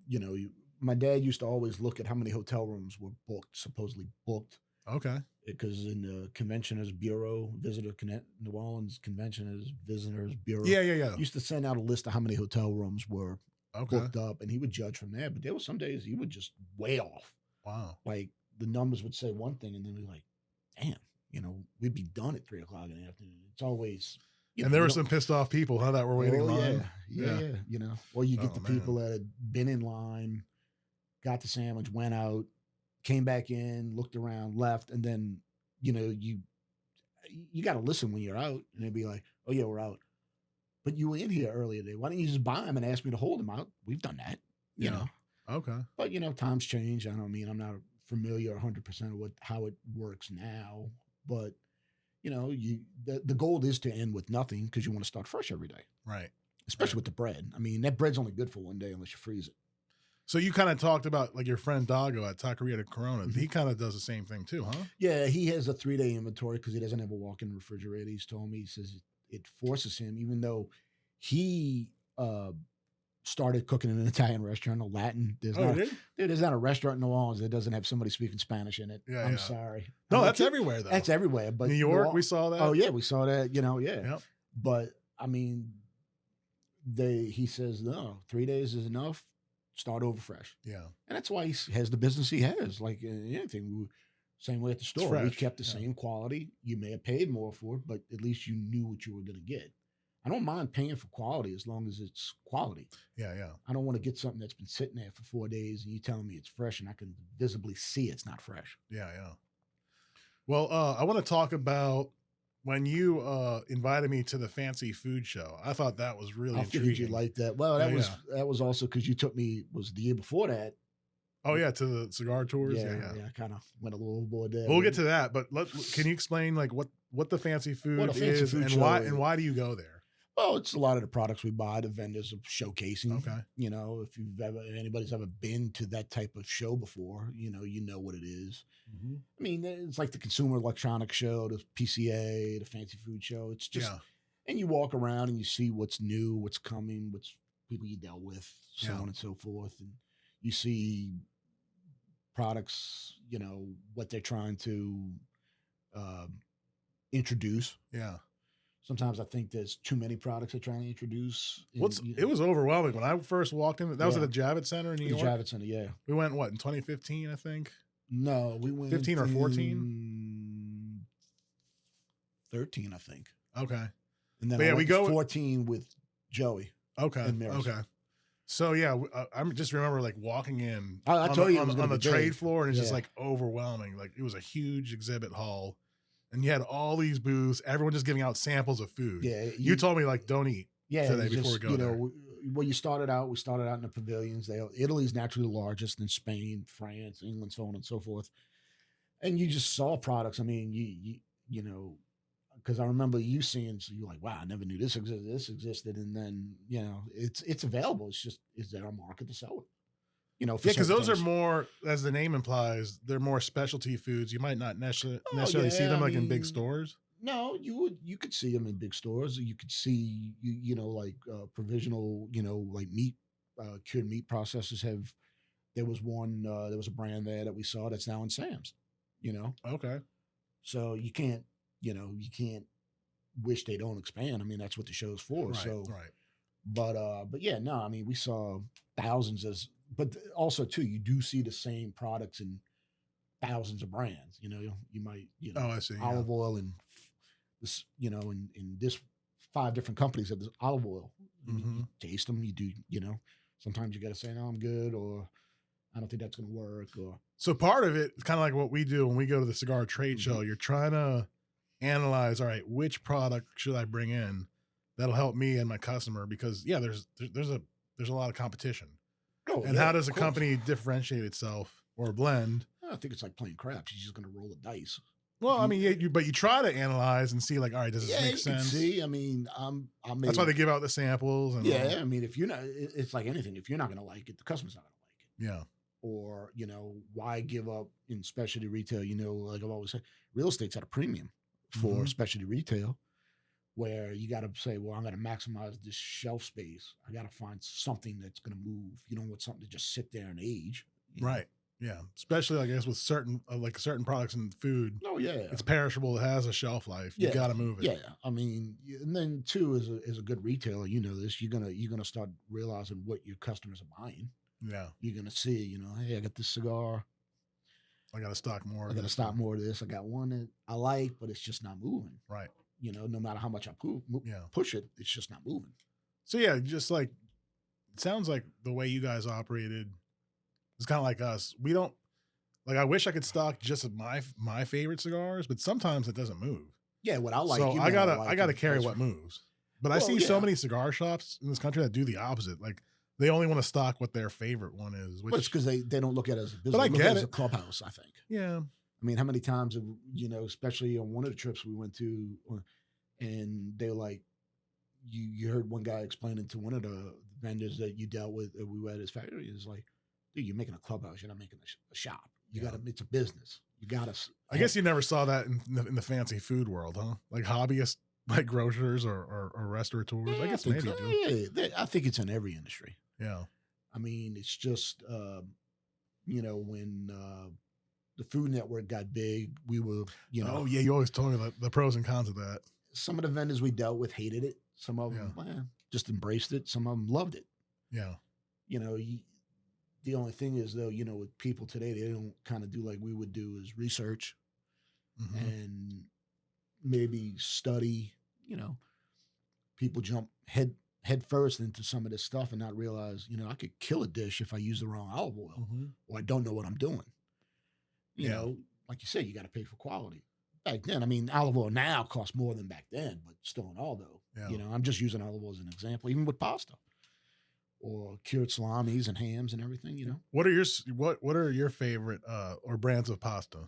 my dad used to always look at how many hotel rooms were supposedly booked. Okay. Because in the Conventioners Bureau, New Orleans Conventioners Visitors Bureau. Yeah. Used to send out a list of how many hotel rooms were booked up, and he would judge from there. But there were some days he would just way off. Wow. Like the numbers would say one thing, and then we'd be like, damn, we'd be done at 3:00 in the afternoon. It's always. And there were some pissed off people, huh, that were waiting in line. Yeah. Or you get the people that had been in line, got the sandwich, went out, came back in, looked around, left, and then, you got to listen when you're out, and they'd be like, oh yeah, we're out. But you were in here earlier today. Why don't you just buy them and ask me to hold them out? We've done that, you know. Okay. But, times change. I'm not familiar 100% with how it works now. But, the goal is to end with nothing because you want to start fresh every day. Right. Especially with the bread. I mean, that bread's only good for one day unless you freeze it. So you kind of talked about like your friend Dago at Taqueria de Corona. Mm-hmm. He kind of does the same thing too, huh? Yeah, he has a 3-day inventory because he doesn't have a walk-in refrigerator. He's told me, he says it forces him, even though he started cooking in an Italian restaurant, a Latin. There's not a restaurant in New Orleans that doesn't have somebody speaking Spanish in it. I'm sorry. No, that's everywhere though. That's everywhere. But New York, we saw that. Oh yeah, we saw that. Yeah. Yep. But I mean, he says no, 3 days is enough. Start over fresh. Yeah. And that's why he has the business he has. Like anything, same way at the store. We kept the same quality. You may have paid more for it, but at least you knew what you were going to get. I don't mind paying for quality as long as it's quality. Yeah. I don't want to get something that's been sitting there for 4 days and you telling me it's fresh and I can visibly see it's not fresh. Yeah. Well, I want to talk about when you invited me to the fancy food show. I thought that was really intriguing. I figured you liked that. Well, that was also because you took me, was the year before that. Oh yeah, to the cigar tours. Yeah. I kind of went a little overboard there. We'll get to that, but can you explain like what the fancy food is and why do you go there? Well, it's a lot of the products we buy. The vendors are showcasing. Okay. If anybody's ever been to that type of show before, you know what it is. Mm-hmm. I mean, it's like the Consumer Electronics Show, the PCA, the Fancy Food Show. It's just, and you walk around and you see what's new, what's coming, what's people you dealt with, so on and so forth, and you see products, what they're trying to introduce. Yeah. Sometimes I think there's too many products they're trying to introduce. It was overwhelming when I first walked in. That was at the Javits Center in New York. Javits Center, yeah. We went what in 2015, I think. No, we went 15 or 14. 13, I think. Okay. And then we go 14 with Joey. Okay. And Maris. Okay. So yeah, I just remember like walking in I told you on the trade floor, and it's just like overwhelming. Like it was a huge exhibit hall, and you had all these booths, everyone just giving out samples of food. Yeah, you told me like don't eat today before we go there. Well, we started out in the pavilions. Italy's naturally the largest, then Spain, France, England, so on and so forth. And you just saw products. I mean, you know, because I remember you seeing, so you're like, wow, I never knew this existed. And then, you know, it's available. It's just, is there a market to sell it? You know, because those are more, as the name implies, they're more specialty foods. You might not necessarily see them in big stores. No, you could see them in big stores. You could see, you know, like provisional, you know, like meat, cured meat processors have, there was a brand there that we saw that's now in Sam's, you know? Okay. So you can't wish they don't expand. I mean, that's what the show's for. Right, so, right. But yeah, no, I mean, we saw thousands but also too, you do see the same products in thousands of brands. You know, you might, you know, I see, olive oil and this, you know, in this 5 different companies that there's olive oil. Mm-hmm. You taste them, you do, you know, sometimes you got to say, no, I'm good, or I don't think that's going to work. Or so part of it is kind of like what we do when we go to the cigar trade show. You're trying to analyze, all right, which product should I bring in that'll help me and my customer? Because there's a lot of competition. Oh, and how does a company differentiate itself or blend? I think it's like playing craps. You're just going to roll the dice. Well, I mean, but you try to analyze and see, like, all right, does this make sense? See, I mean, that's why they give out the samples. And I mean, if you're not, it's like anything. If you're not going to like it, the customer's not going to like it. Yeah. Or, you know, why give up in specialty retail? You know, like I've always said, real estate's at a premium for specialty retail, where you got to say, well, I'm going to maximize this shelf space. I got to find something that's going to move. You don't want something to just sit there and age. Right. Yeah. Especially, I guess, with certain products in food. Oh, yeah. It's perishable. It has a shelf life. You got to move it. Yeah. I mean, and then too, as a good retailer, you know this, you're going to start realizing what your customers are buying. Yeah. You're going to see, you know, hey, I got this cigar. I got to stock more. I got to stock more of this. I got one that I like, but it's just not moving. Right. You know, no matter how much I push it, it's just not moving. So yeah, just like, it sounds like the way you guys operated is kind of like us. We don't, like, I wish I could stock just my favorite cigars, but sometimes it doesn't move. Yeah, what I like. So I gotta carry what moves. But I see so many cigar shops in this country that do the opposite. Like, they only want to stock what their favorite one is. Which, but it's because they don't look at it as a business. But I get it as a clubhouse, I think. Yeah. I mean, how many times, you know, especially on one of the trips we went to, and they were like, you heard one guy explaining to one of the vendors that you dealt with, we were at his factory, is like, dude, you're making a clubhouse, you're not making a shop. You got to, it's a business. You got to. I guess you never saw that in the fancy food world, huh? Like hobbyists, like grocers or restaurateurs. Yeah, I guess maybe do. Yeah, I think it's in every industry. Yeah. I mean, it's just, you know, when the Food Network got big, we were, you know. Oh, yeah, you always told me the pros and cons of that. Some of the vendors we dealt with hated it. Some of them just embraced it. Some of them loved it. Yeah. You know, the only thing is, though, you know, with people today, they don't kind of do like we would do, is research and maybe study. You know, people jump head first into some of this stuff and not realize, you know, I could kill a dish if I use the wrong olive oil or I don't know what I'm doing. You know, like you said, you got to pay for quality. Back then, I mean, olive oil now costs more than back then, but still in all, though. You know, I'm just using olive oil as an example, even with pasta or cured salamis and hams and everything, you know. What are your favorite or brands of pasta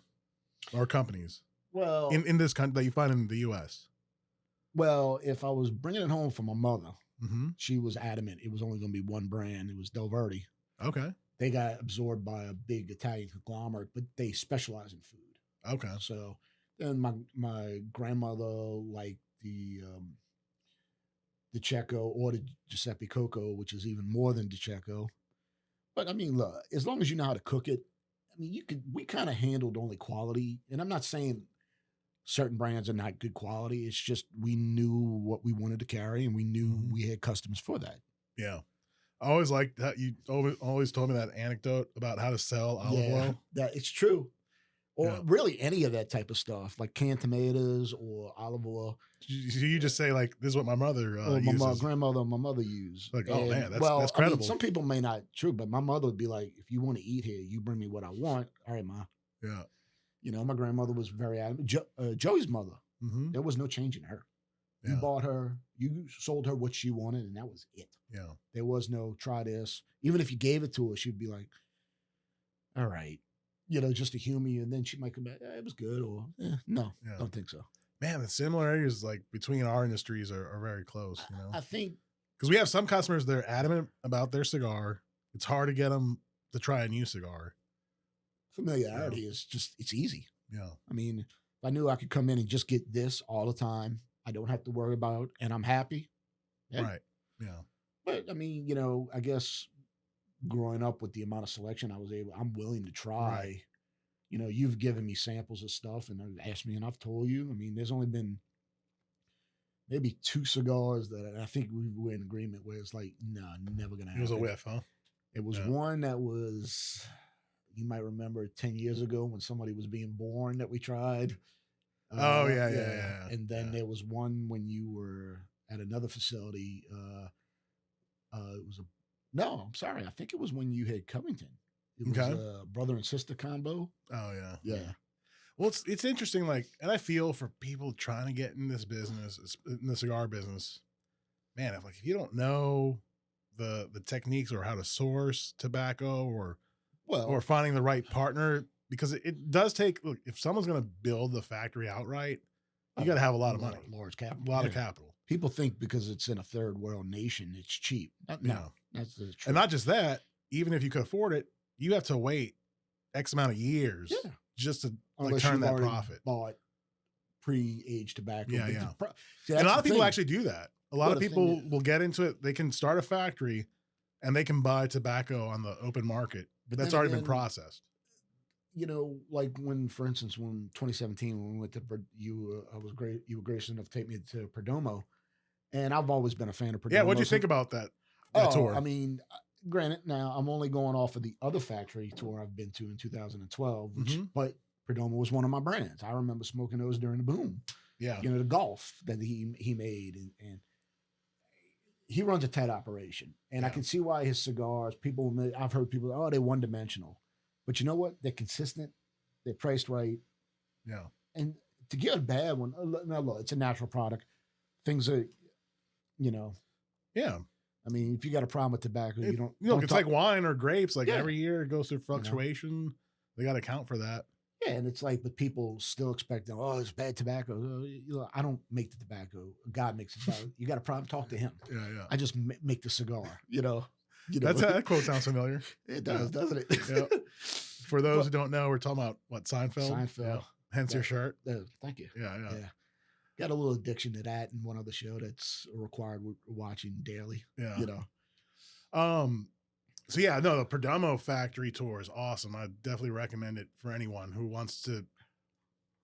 or companies? Well, in this country that you find in the U.S.? Well, if I was bringing it home from my mother, she was adamant it was only going to be one brand. It was Del Verde. Okay. They got absorbed by a big Italian conglomerate, but they specialize in food. Okay. So then my grandmother liked the Checo or the Giuseppe Coco, which is even more than the Checo. But I mean, look, as long as you know how to cook it, I mean, we kind of handled only quality. And I'm not saying certain brands are not good quality. It's just we knew what we wanted to carry, and we knew we had customers for that. Yeah. I always liked that you always told me that anecdote about how to sell olive oil. That it's true. Or Yeah. really any of that type of stuff, like canned tomatoes or olive oil. You just say like, this is what my mother Or uses. my grandmother and my mother use. Like, oh man, that's I credible. mean, some people may not true, but my mother would be like, if you want to eat here, you bring me what I want. All right, Ma. Yeah. You know, my grandmother was very adamant. Joey's mother, there was no change in her. You bought her, you sold her what she wanted, and that was it. Yeah. There was no try this. Even if you gave it to her, she'd be like, all right, you know, just to humor you. And then she might come back, it was good, or no, don't think so. Man, the similarities like between our industries are very close, you know? I think because we have some customers that are adamant about their cigar. It's hard to get them to try a new cigar. Familiarity is just, it's easy. Yeah. I mean, if I knew I could come in and just get this all the time, I don't have to worry about, and I'm happy. Yeah. Right. Yeah. But I mean, you know, I guess growing up with the amount of selection I'm willing to try. Right. You know, you've given me samples of stuff and asked me, and I've told you. I mean, there's only been maybe 2 cigars that I think we were in agreement with. It's like, nah, never gonna happen. It was a whiff, huh? It was one that was, you might remember 10 years ago when somebody was being born that we tried. Oh yeah. And then there was one when you were at another facility. It was I'm sorry. I think it was when you had Covington. It was a brother and sister combo. Oh yeah. Yeah. Well, it's interesting. Like, and I feel for people trying to get in this business, in the cigar business, man, if you don't know the techniques or how to source tobacco or finding the right partner, because it does take, look, if someone's going to build the factory outright, you got to have a lot of money, large capital, a lot of capital. People think because it's in a third world nation, it's cheap. No, that's the truth. And not just that, even if you could afford it, you have to wait X amount of years just to turn that profit. Bought pre-aged tobacco. Yeah. See, and a lot of people actually do that. A lot of people will get into it. They can start a factory and they can buy tobacco on the open market, but that's already been processed. You know, like for instance, when 2017, when we went to you were gracious enough to take me to Perdomo, and I've always been a fan of Perdomo. Yeah, what do you think about that tour? I mean, granted, now I'm only going off of the other factory tour I've been to in 2012, but Perdomo was one of my brands. I remember smoking those during the boom. Yeah, you know, the golf that he made, and he runs a tight operation, and I can see why his cigars. I've heard people, they're one dimensional. But you know what? They're consistent. They're priced right. Yeah. And to get a bad one, now look, it's a natural product. Things are, you know. Yeah. I mean, if you got a problem with tobacco, you don't. Look, it's like wine or grapes. Like every year it goes through fluctuation. You know? They got to account for that. Yeah. And it's like, but people still expect, it's bad tobacco. I don't make the tobacco. God makes it. You got a problem? Talk to him. Yeah. I just make the cigar, you know. That quote sounds familiar. It does, doesn't it? Yeah. For those who don't know, we're talking about what, Seinfeld? Seinfeld. Yeah. Hence your shirt. Thank you. Yeah. Got a little addiction to that and one other show that's required watching daily. Yeah. You know. So yeah, no, the Perdomo factory tour is awesome. I definitely recommend it for anyone who wants to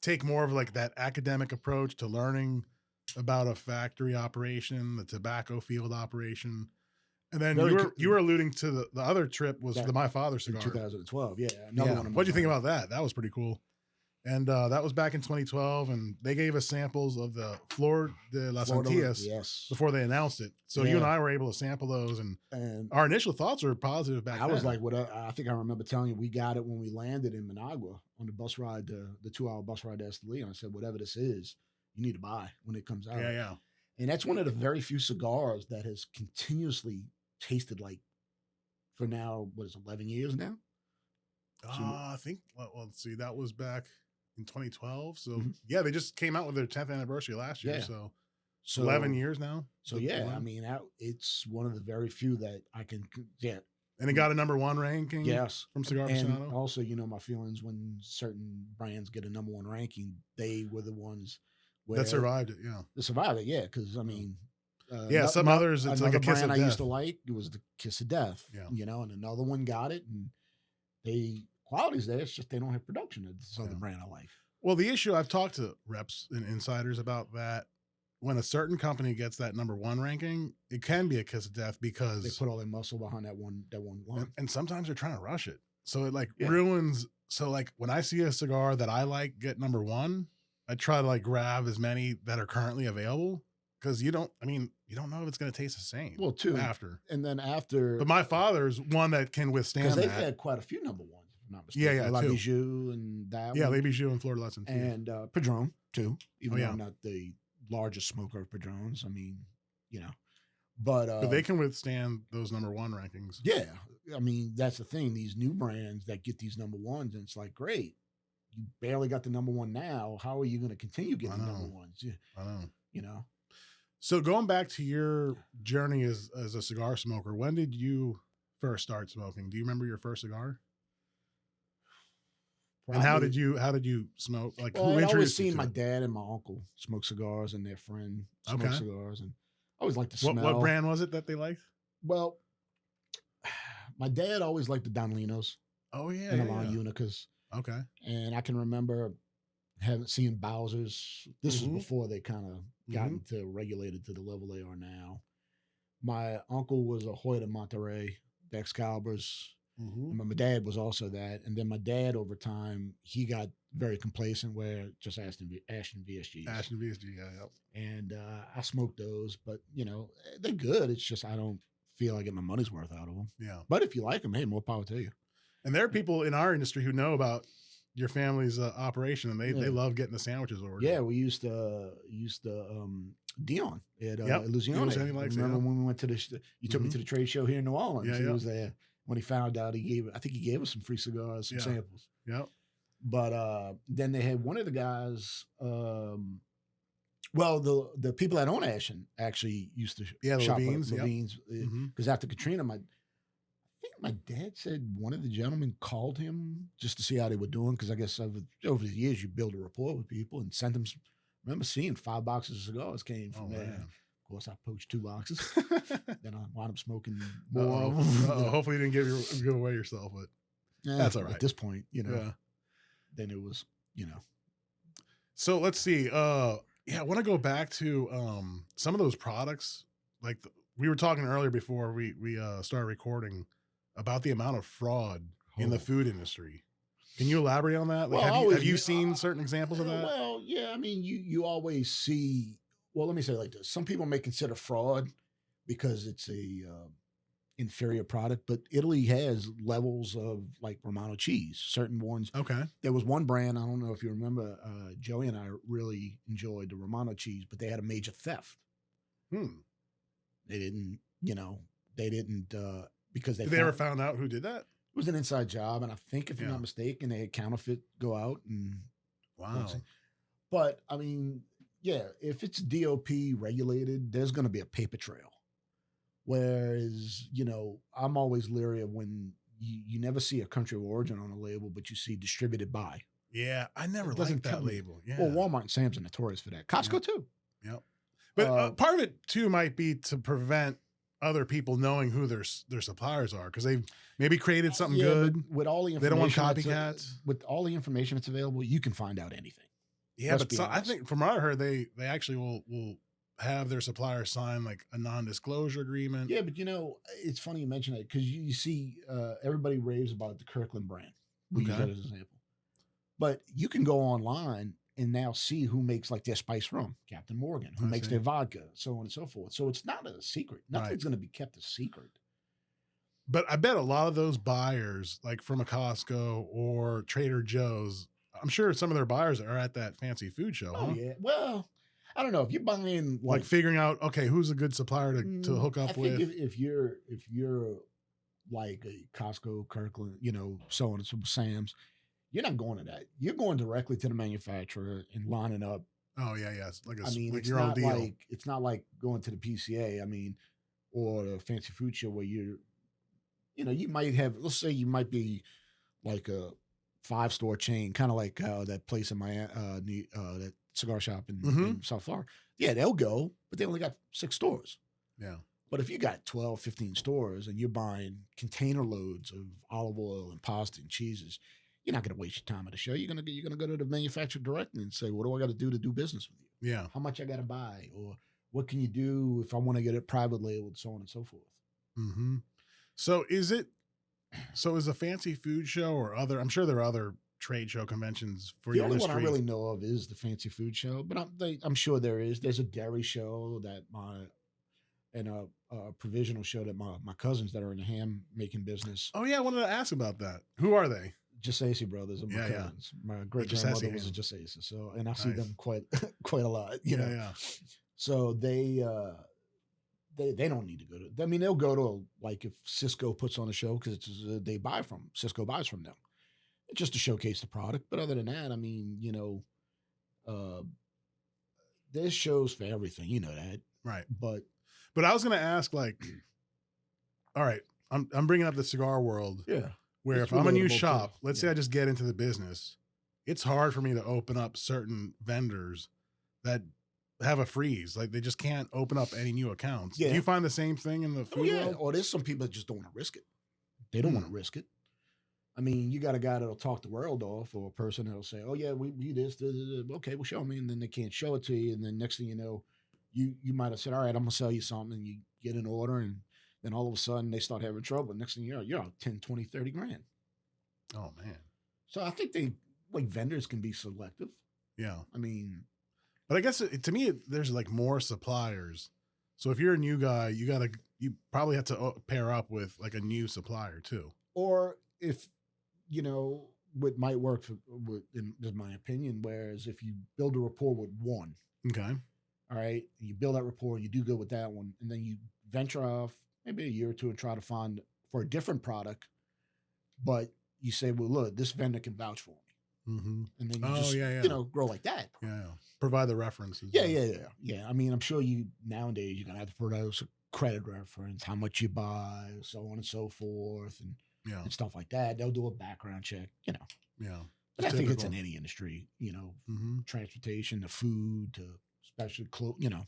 take more of like that academic approach to learning about a factory operation, the tobacco field operation. And then you were alluding to the other trip was the My Father cigar. 2012, another one. What do you think about that? That was pretty cool. And that was back in 2012, and they gave us samples of the Flor de las Antillas before they announced it. So you and I were able to sample those, and our initial thoughts were positive back then. I was like, I think I remember telling you, we got it when we landed in Managua on the bus ride, the 2-hour bus ride to Estelí. I said, whatever this is, you need to buy when it comes out. Yeah. And that's one of the very few cigars that has continuously tasted like, for now, 11 years now? I think, let's see, that was back in 2012. So they just came out with their 10th anniversary last year. So 11 years now. So I mean, it's one of the very few that I can, And it got a number 1 ranking. Yes. From Cigar And Aficionado. also, you know, my feelings when certain brands get a number 1 ranking, they were the ones that survived it. Yeah. They survived it. Yeah. Cause I mean, some others, it's like a kiss of death. I used to like, it was the Kiss of Death, Yeah. You know, and another one got it, and quality's there. It's just they don't have production of this other brand I like. Well, the issue, I've talked to reps and insiders about that. When a certain company gets that number one ranking, it can be a kiss of death They because, put all their muscle behind that one line. and sometimes they're trying to rush it. So it like Yeah. ruins. So like when I see a cigar that I like get number one, I try to like grab as many that are currently available because you don't know if it's going to taste the same. Well, too. After. And then after, But my father's one that can withstand because they've that. had quite a few number ones, if I'm not Yeah, mistaken. yeah, La too. Bijou and that Yeah, one. Le Bijou and Fleur de Lesson too. And Padron, too. Even Oh, yeah. though I'm not the largest smoker of Padrones. I mean, but they can withstand those number one rankings. yeah, I mean, that's the thing. These new brands that get these number ones, and it's like, great, you barely got the number one now. How are you going to continue getting number ones? Yeah, I know. So going back to your journey as a cigar smoker, when did you first start smoking? Do you remember your first cigar? Probably. And how did you smoke? Like, well, who I'd always introduced you seen to my it? dad and my uncle smoke cigars, and their friend smoke Okay. cigars, and I always liked the smell. What brand was it that they liked? Well, my dad always liked the Don Linos Oh yeah, and yeah, Alon yeah. Unicas. Okay. And I can remember seeing Bowser's. This Mhm. was before they kind of got into regulated to the level they are now. My uncle was a Hoyt of Monterey, the Excaliburs. Mm-hmm. My dad was also that. And then my dad, over time, he got very complacent where just Ashton VSGs. Ashton VSG, yeah. And I smoked those, but, they're good. It's just I don't feel I get my money's worth out of them. Yeah. But if you like them, hey, more power to you. And there are people in our industry who know about your family's operation, and they love getting the sandwiches ordered. Yeah, we used to Dion at Illusione. Illusione likes it, Remember yeah. when we went to you took me to the trade show here in New Orleans. Yeah, He yeah. was there. When he found out, I think he gave us some free cigars, some samples. Yep. But then they had one of the guys. Well, the people that own Ashton actually used to shop at Levine's, Levine's Mhm. because after Katrina, I think my dad said one of the gentlemen called him just to see how they were doing, because I guess over the years you build a rapport with people and send them. I remember seeing 5 boxes of cigars came from there. Man. Of course, I poached 2 boxes. Then I wound up smoking more of them. Hopefully you didn't give away yourself, but that's all right. At this point, yeah. Then it was, So let's see. I want to go back to some of those products. Like we were talking earlier before we started recording about the amount of fraud in the food industry. Can you elaborate on that? Like, Well, have you seen certain examples of that? Well, yeah. I mean, you always see. Well, let me say it like this: some people may consider fraud because it's a inferior product, but Italy has levels of like Romano cheese. Certain ones. Okay. There was one brand, I don't know if you remember, Joey and I really enjoyed the Romano cheese, but they had a major theft. They didn't, because Did they ever found out who did that? It was an inside job, and I think, if I'm not mistaken, they had counterfeit go out and. Wow. But I mean, yeah, if it's DOP regulated, there's going to be a paper trail. Whereas, I'm always leery of when you never see a country of origin on a label, but you see distributed by. Yeah, I never It doesn't liked that tell me. label. Yeah. Well, Walmart and Sam's are notorious for that. Costco too. Yep. But part of it too might be to prevent other people knowing who their suppliers are, because they've maybe created something good. With all the They don't want information copycats. with all the information that's available, you can find out anything. Yeah, Let's but be I honest. think from what I heard, they actually will have their suppliers sign like a non-disclosure agreement. Yeah, but it's funny you mention that, because you see everybody raves about the Kirkland brand. We use that as an example. But you can go online and now see who makes like their spice rum, Captain Morgan, who makes their vodka, so on and so forth. So it's not a secret. Nothing's going to be kept a secret. But I bet a lot of those buyers, like from a Costco or Trader Joe's, I'm sure some of their buyers are at that fancy food show. Oh huh? yeah. Well, I don't know if you're buying Like figuring out, okay, who's a good supplier to hook up I with. think if you're like a Costco, Kirkland, so on and so Sam's, you're not going to that. You're going directly to the manufacturer and lining up. Oh yeah, yes. Like it's your own not deal. it's not like going to the PCA. I mean, or a fancy food show where you might have. Let's say you might be like a 5-store chain, kind of like that place in my that cigar shop in South Florida. Yeah, they'll go, but they only got 6 stores. Yeah. But if you got 12, 15 stores and you're buying container loads of olive oil and pasta and cheeses, you're not going to waste your time at the show. You're gonna go to the manufacturer directly and say, what do I got to do business with you? Yeah. How much I got to buy, or what can you do if I want to get it private labeled, so on and so forth. Mm-hmm. So is a fancy food show or other? I'm sure there are other trade show conventions for The your only industry. one I really know of is the fancy food show, but I'm sure there is. There's a dairy show and a provisional show that my cousins that are in the ham making business. Oh yeah, I wanted to ask about that. Who are they? Giuseppe brothers are my cousins. My great grandmother was a Giuseppe, so and I see them quite a lot. You know, yeah. So they don't need to go to. I mean, they'll go to like if Cisco puts on a show because they buy from Cisco buys from them, just to showcase the product. But other than that, I mean, there's shows for everything. You know that, right? But I was going to ask, like, all right, I'm bringing up the cigar world. Yeah. Where if I'm a new shop, let's say I just get into the business, it's hard for me to open up certain vendors that have a freeze. Like they just can't open up any new accounts. Yeah. Do you find the same thing in the food world? Or there's some people that just don't want to risk it. They don't want to risk it. I mean, you got a guy that'll talk the world off, or a person that'll say, "Oh yeah, we this, okay, well show me," and then they can't show it to you, and then next thing you know, you might have said, "All right, I'm gonna sell you something," and you get an order, and then all of a sudden they start having trouble. Next thing you know, you're out 10, 20, 30 grand. Oh man. So I think vendors can be selective. Yeah. I mean, but I guess to me, there's like more suppliers. So if you're a new guy, you probably have to pair up with like a new supplier too. Or if, what might work in my opinion, whereas if you build a rapport with one, okay, all right, you build that rapport, you do good with that one, and then you venture off maybe a year or two and try to find for a different product, but you say, well, look, this vendor can vouch for me. Mm-hmm. And then you grow like that. Yeah. Provide the references. Yeah. I mean, I'm sure nowadays you're going to have to produce a credit reference, how much you buy, so on and so forth, and stuff like that. They'll do a background check, Yeah. But I think it's in any industry, transportation to food to special clothes, Yeah.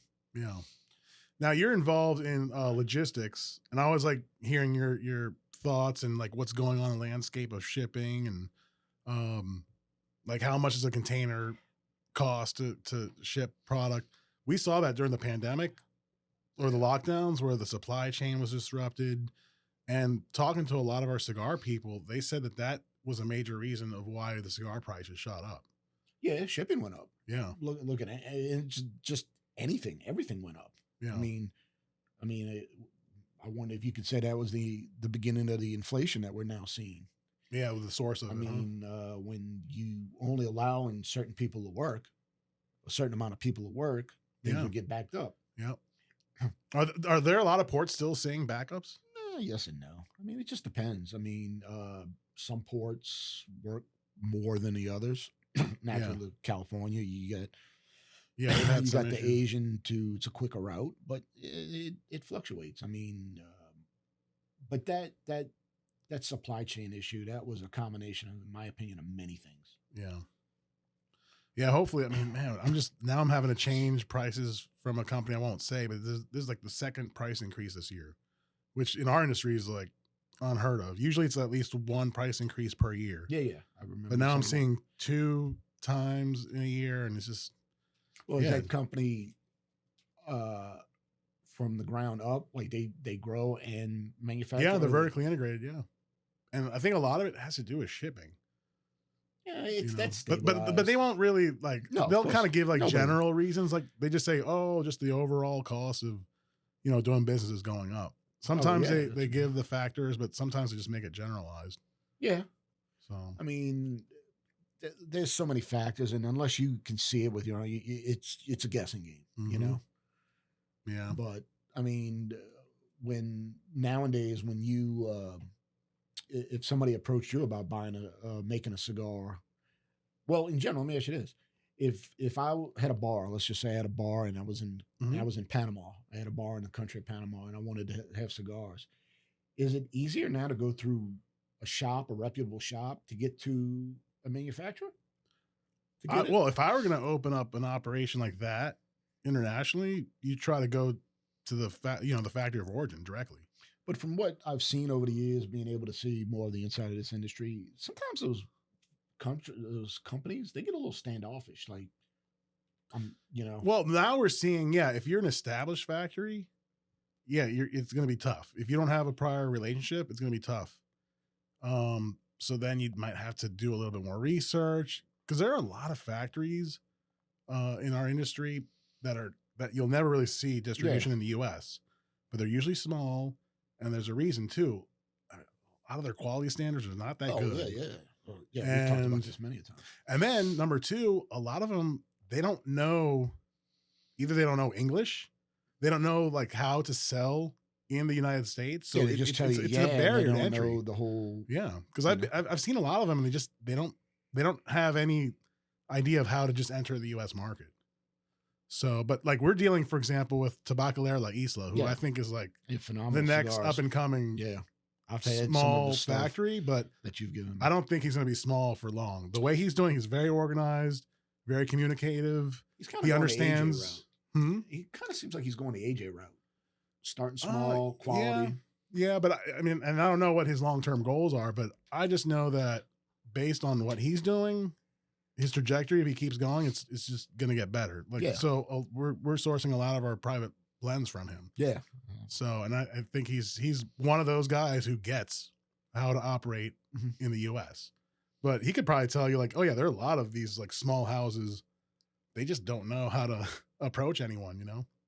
Now you're involved in logistics, and I always like hearing your thoughts and like what's going on in the landscape of shipping and like how much does a container cost to ship product. We saw that during the pandemic or the lockdowns where the supply chain was disrupted, and talking to a lot of our cigar people, they said that was a major reason of why the cigar prices shot up. Yeah, shipping went up. Yeah. Look at it. It's just everything went up. Yeah. I wonder if you could say that was the beginning of the inflation that we're now seeing. Yeah, with the source of it. When you only allow certain people to work, a certain amount of people to work, things will get backed up. Yeah. Are there a lot of ports still seeing backups? Yes and no. I mean, it just depends. I mean, some ports work more than the others. Naturally, California, you got you got the Asian it's a quicker route, but it fluctuates. I mean, but that supply chain issue, that was a combination of, in my opinion, of many things. Yeah. Yeah, hopefully. I mean, man, I'm having to change prices from a company I won't say, but this is like the second price increase this year, which in our industry is like unheard of. Usually it's at least one price increase per year. Yeah. I remember. But now I'm seeing 2 times in a year, and it's just. Well, is that company from the ground up? Like they grow and manufacture? Yeah, they're vertically integrated. Yeah, and I think a lot of it has to do with shipping. Yeah, that's but they won't really like. No, they'll kind of give like general reasons. Like they just say, oh, just the overall cost of doing business is going up. Sometimes they give the factors, but sometimes they just make it generalized. Yeah. So I mean, there's so many factors, and unless you can see it with it's a guessing game. Mm-hmm. Yeah. But I mean, nowadays when you if somebody approached you about making a cigar, well, in general, let me ask you this: if I had a bar, let's just say I had a bar, and I was in Panama, I had a bar in the country of Panama, and I wanted to have cigars. Is it easier now to go through a reputable shop, to get to a manufacturer? Well, if I were going to open up an operation like that internationally, you try to go to the factory of origin directly. But from what I've seen over the years, being able to see more of the inside of this industry, sometimes those those companies, they get a little standoffish. Like, Well, now we're seeing, if you're an established factory, it's going to be tough. If you don't have a prior relationship, it's going to be tough. So then you might have to do a little bit more research, because there are a lot of factories in our industry that you'll never really see distribution in the US, but they're usually small, and there's a reason too. A lot of their quality standards are not that good. We've talked about this many times. And then number two, a lot of them, they don't know English, they don't know like how to sell in the United States. So they just tell you, it's a barrier to they entry. don't know the whole. Yeah, because I've seen a lot of them, and they don't have any idea of how to just enter the U.S. market. So, but like we're dealing, for example, with Tabacalera La Isla, who I think is like the next cigars. up and coming I've had small factory, but that you've given me. I don't think he's going to be small for long. The way he's doing, he's very organized, very communicative. He understands. He kind of seems like he's going the AJ route, starting small, quality. Yeah, but I mean, and I don't know what his long-term goals are, but I just know that based on what he's doing, his trajectory, if he keeps going, it's just going to get better. So we're sourcing a lot of our private blends from him. Yeah. So, and I think he's one of those guys who gets how to operate in the U.S. But he could probably tell you like, oh yeah, there are a lot of these like small houses. They just don't know how to approach anyone,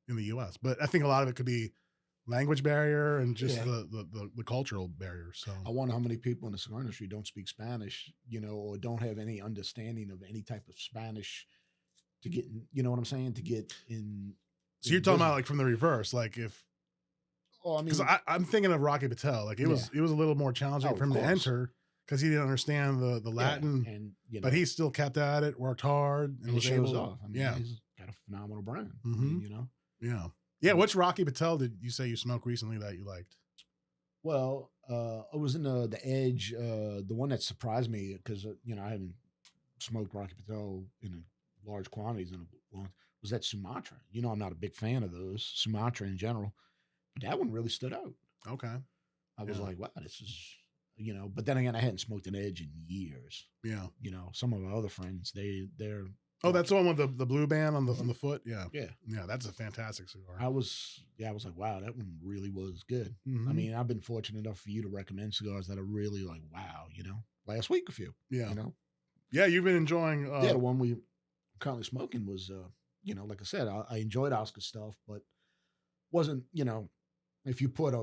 in the U.S. But I think a lot of it could be language barrier and just the cultural barrier. So I wonder how many people in the cigar industry don't speak Spanish, or don't have any understanding of any type of Spanish to get, what I'm saying, to get in. So you're talking about like from the reverse, like if. Oh, I mean, because I'm thinking of Rocky Patel. Like it was a little more challenging for him to enter because he didn't understand the Latin, and but he still kept at it, worked hard, and was able to. I mean, he's got a phenomenal brand. Yeah. Which Rocky Patel did you say you smoked recently that you liked? Well, I was in the Edge, the one that surprised me because I haven't smoked Rocky Patel in large quantities in a long. Was that Sumatra? I'm not a big fan of those Sumatra in general, but that one really stood out. Okay, I was like, wow, this is But then again, I hadn't smoked an Edge in years. Yeah, some of my other friends, they're. Oh, that's the one with the blue band on the foot. Yeah. Yeah. That's a fantastic cigar. I was like, wow, that one really was good. I mean, I've been fortunate enough for you to recommend cigars that are really like, wow, last week a few. Yeah. Yeah, you've been enjoying. The one we currently smoking was, like I said, I enjoyed Oscar stuff, but wasn't, if you put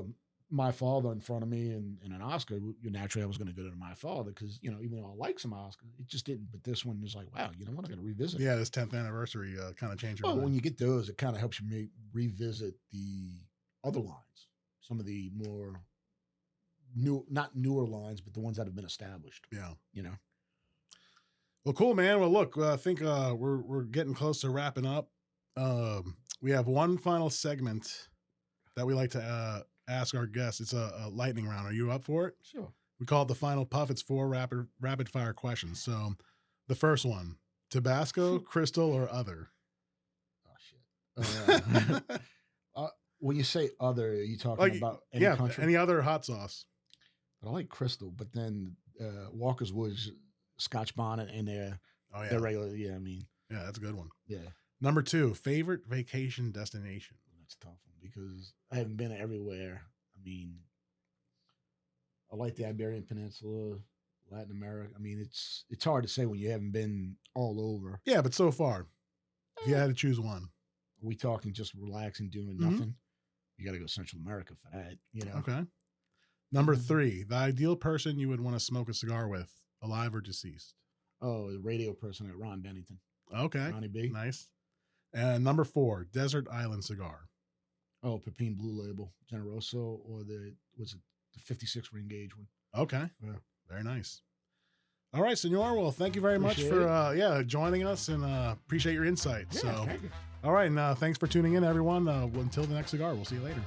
My Father in front of me and an Oscar, naturally I was going to go to My Father because, even though I like some Oscar, it just didn't. But this one is like, wow, I'm going to revisit. Yeah, this 10th anniversary kind of changed your mind. When you get those, it kind of helps you revisit the other lines, some of the more not newer lines, but the ones that have been established. Yeah. Well, cool, man. Well, look, I think we're getting close to wrapping up. We have one final segment that we like to ask our guests. It's a lightning round. Are you up for it? Sure. We call it the final puff. It's 4 rapid fire questions. So the first one, Tabasco, Crystal, or other? Oh shit. When you say other, are you talking about any country? Any other hot sauce? I like Crystal, but then Walker's Woods, Scotch Bonnet, and their regular. Yeah, I mean. Yeah, that's a good one. Yeah. Number 2, favorite vacation destination? That's a tough one because I haven't been everywhere. I mean, I like the Iberian Peninsula, Latin America. I mean, it's hard to say when you haven't been all over. Yeah, but so far, if you had to choose one. Are we talking just relaxing, doing nothing? You got to go Central America for that, Okay. Number 3, the ideal person you would want to smoke a cigar with, alive or deceased? Oh, the radio person at Ron Bennington. Okay. Ronnie B. Nice. And number 4, desert island cigar. Oh, Pepin Blue Label, Generoso, or the 56 ring gauge one. Okay. Yeah. Very nice. All right, Senor. Well, thank you very much for joining us, and appreciate your insight. Yeah, so, thank you. All right, and thanks for tuning in, everyone. Until the next cigar, we'll see you later.